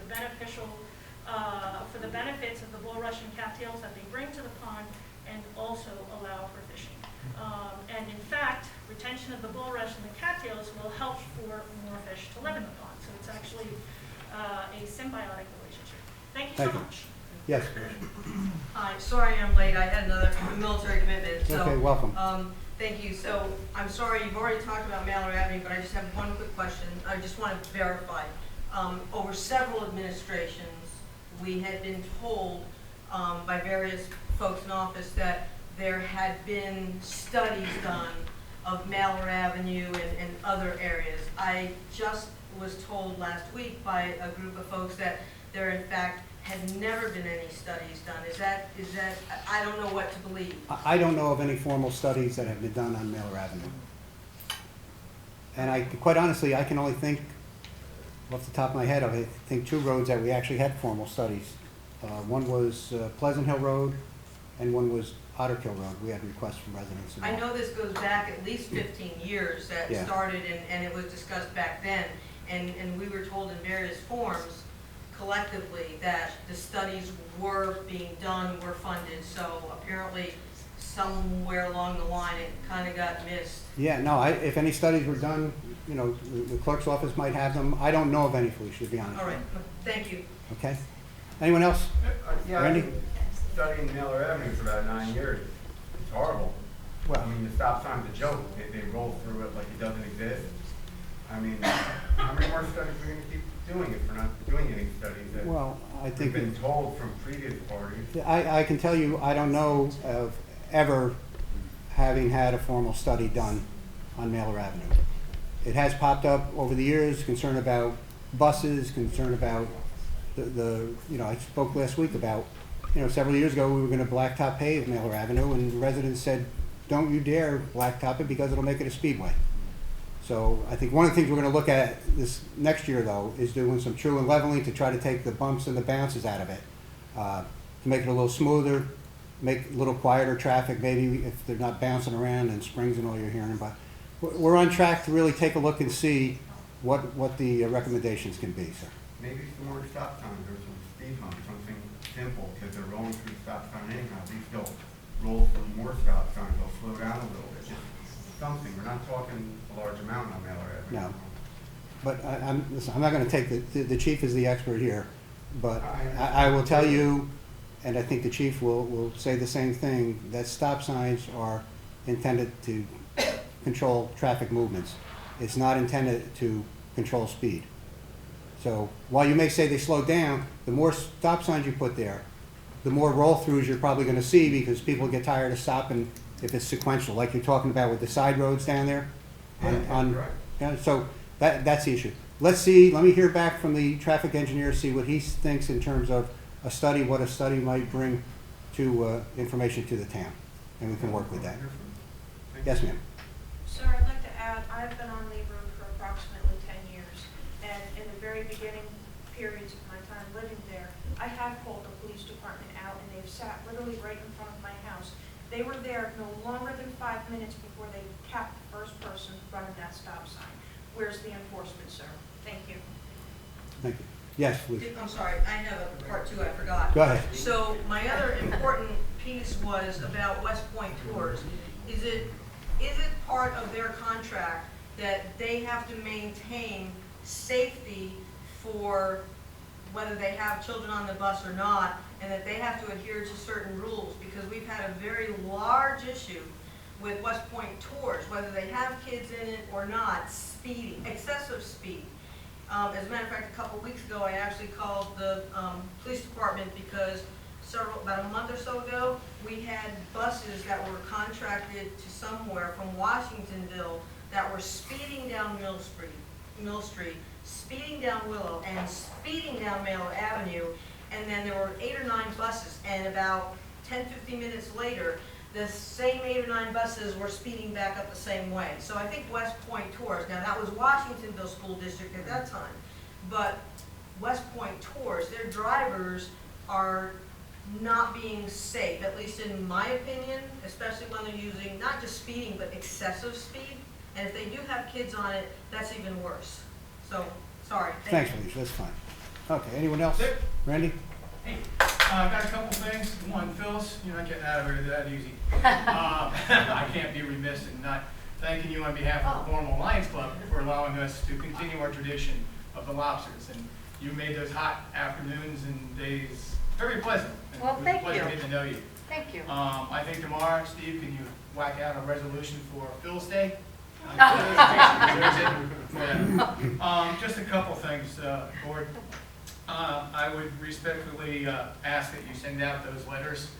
for the benefits of the bulrush and cattails that they bring to the pond, and also allow for fishing. And in fact, retention of the bulrush and the cattails will help for more fish to live in the pond. So it's actually a symbiotic relationship. Thank you so much. Yes. Hi, sorry I'm late. I had another military commitment. So, okay, welcome. Thank you. So I'm sorry, you've already talked about Mallard Avenue, but I just have one quick question. I just want to verify. Over several administrations, we had been told by various folks in office that there had been studies done of Mallard Avenue and other areas. I just was told last week by a group of folks that there in fact had never been any studies done. Is that, I don't know what to believe. I don't know of any formal studies that have been done on Mallard Avenue. And quite honestly, I can only think, off the top of my head, I think two roads that we actually had formal studies. One was Pleasant Hill Road, and one was Otter Kill Road. We had requests from residents. I know this goes back at least 15 years that Yeah. started, and it was discussed back then, and we were told in various forms collectively that the studies were being done, were funded, so apparently somewhere along the line it kind of got missed. Yeah, no, if any studies were done, the clerk's office might have them. I don't know of any, Felicia, to be honest. All right, thank you. Okay. Anyone else? Yeah, Randy? I've been studying Mallard Avenue for about 9 years. It's horrible. Well, I mean, the stop sign's a joke. They roll through it like it doesn't exist. I mean, how many more studies are we going to keep doing if we're not doing any studies that well, I think we've been told from previous parties? I can tell you, I don't know of ever having had a formal study done on Mallard Avenue. It has popped up over the years, concern about buses, concern about I spoke last week about, several years ago we were going to blacktop pave Mallard Avenue, and residents said, don't you dare blacktop it because it'll make it a speedway. So I think one of the things we're gonna look at this next year though, is doing some true and leveling to try to take the bumps and the bounces out of it. To make it a little smoother, make a little quieter traffic, maybe if they're not bouncing around in springs and all you're hearing. But we're on track to really take a look and see what the recommendations can be, sir. Maybe some more stop signs or some speed bumps, something simple, because they're rolling through the stop sign anyhow. These don't roll through more stop signs, they'll slow down a little bit. Just something, we're not talking a large amount on Mailer Avenue. No. But listen, I'm not gonna take the chief is the expert here, but I will tell you, and I think the chief will say the same thing, that stop signs are intended to control traffic movements. It's not intended to control speed. So while you may say they slow down, the more stop signs you put there, the more roll-throughs you're probably gonna see because people get tired of stopping if it's sequential, like you're talking about with the side roads down there. Yeah, so that's the issue. Let's see, let me hear back from the traffic engineer, see what he thinks in terms of a study, what a study might bring to information to the town, and we can work with that. Yes, ma'am. Sir, I'd like to add, I've been on Lee Road for approximately 10 years, and in the very beginning periods of my time living there, I have called the police department out, and they've sat literally right in front of my house. They were there no longer than 5 minutes before they capped the first person running that stop sign. Where's the enforcement, sir? Thank you. Thank you. Yes, please. I'm sorry, I have a part two I forgot. Go ahead. So my other important piece was about West Point Tours. Is it part of their contract that they have to maintain safety for whether they have children on the bus or not, and that they have to adhere to certain rules? Because we've had a very large issue with West Point Tours, whether they have kids in it or not, speeding, excessive speed. As a matter of fact, a couple weeks ago, I actually called the police department because about a month or so ago, we had buses that were contracted to somewhere from Washingtonville that were speeding down Mill Street, speeding down Willow, and speeding down Mailer Avenue. And then there were 8 or 9 buses, and about 10-15 minutes later, the same 8 or 9 buses were speeding back up the same way. So I think West Point Tours, now that was Washingtonville School District at that time, but West Point Tours, their drivers are not being safe, at least in my opinion, especially when they're using not just speeding, but excessive speed. And if they do have kids on it, that's even worse. So, sorry. Thanks, Felicia, that's fine. Okay, anyone else? Randy? Hey, I've got a couple things. One, Phyllis, you're not getting out of here that easy. I can't be remiss in not thanking you on behalf of the Cornwall Lions Club for allowing us to continue our tradition of the lobsters. And you made those hot afternoons and days very pleasant. Well, thank you. It was a pleasure getting to know you. Thank you. I think tomorrow, Steve, can you whack out a resolution for Phil's Day? Just a couple things, Board. I would respectfully ask that you send out those letters,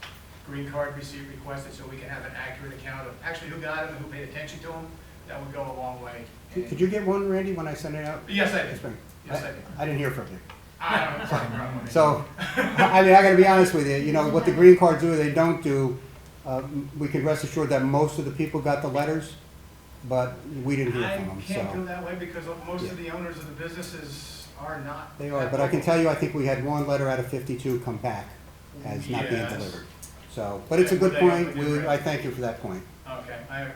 green card receipt requested, so we can have an accurate account of actually who got them and who paid attention to them. That would go a long way. Could you get one, Randy, when I send it out? Yes, I did. Yes, I did. I didn't hear from you. I don't have a problem with it. So, I mean, I gotta be honest with you, you know, what the green cards do or they don't do, we can rest assured that most of the people got the letters, but we didn't hear from them, I can't go so. that way because most of the owners of the businesses are not. They are, but I can tell you, I think we had 1 letter out of 52 come back as not being Yes. delivered. So, but it's a good point, I thank you for that point. Okay, I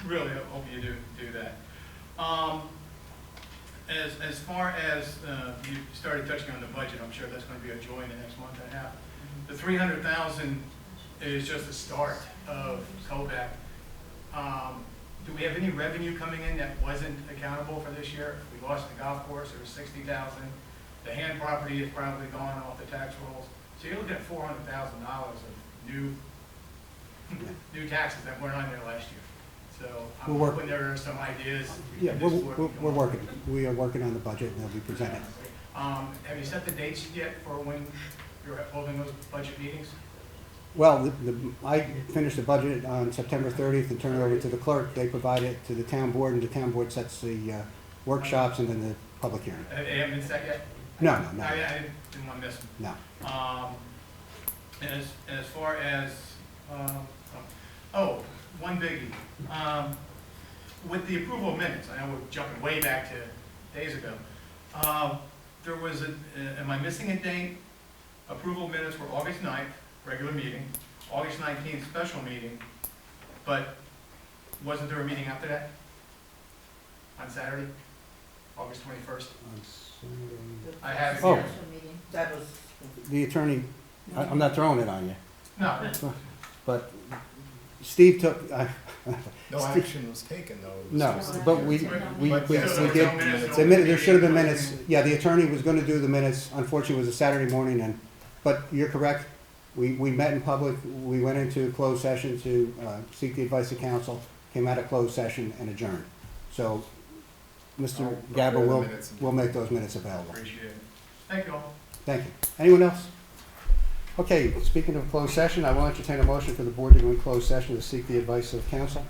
really hope you do that. As far as you started touching on the budget, I'm sure that's going to be a joy in the next month and a half. The 300,000 is just the start of COVAC. Do we have any revenue coming in that wasn't accountable for this year? If we lost the golf course, there was 60,000. The hand property is probably gone off the tax rolls. So you're looking at $400,000 of new taxes that weren't on there last year. So I'm hoping there are some ideas. Yeah, we're working. We are working on the budget and they'll be presented. Have you set the dates yet for when you're holding those budget meetings? Well, I finished the budget on September 30th and turned it over to the clerk. They provide it to the town board, and the town board sets the workshops and then the public hearing. They haven't been set yet? No. I didn't want to miss them. No. As far as, one biggie. with the approval of minutes, I know we're jumping way back to days ago. There was am I missing a date? Approval minutes were August 9th, regular meeting, August 19th, special meeting, but wasn't there a meeting after that? On Saturday, August 21st? I have it Oh. here. Special meeting. That was, The attorney, I'm not throwing it on you, No, but Steve took, No action was taken, though. It was no, just- but we But yes, did, there were no minutes, the minute, there should have been minutes. Yeah, the attorney was gonna do the minutes. Unfortunately, it was a Saturday morning and, but you're correct. We met in public. We went into closed session to seek the advice of counsel, came out of closed session and adjourned. So, Mr. I'll Gabba prepare the will, minutes and- will make those minutes available. appreciate it. Thank you all. Thank you. Anyone else? Okay, speaking of closed session, I will entertain a motion for the board to go in closed session to seek the advice of counsel.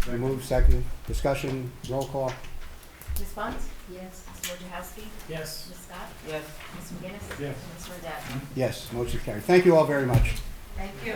Move second, discussion, roll call. Ms. Bunce? Yes. Ms. Wojciechowski? Yes. Ms. Scott? yes. Ms. McGinnis? Yes. Ms. Fredette? Yes, motion carried. Thank you all very much. Thank you.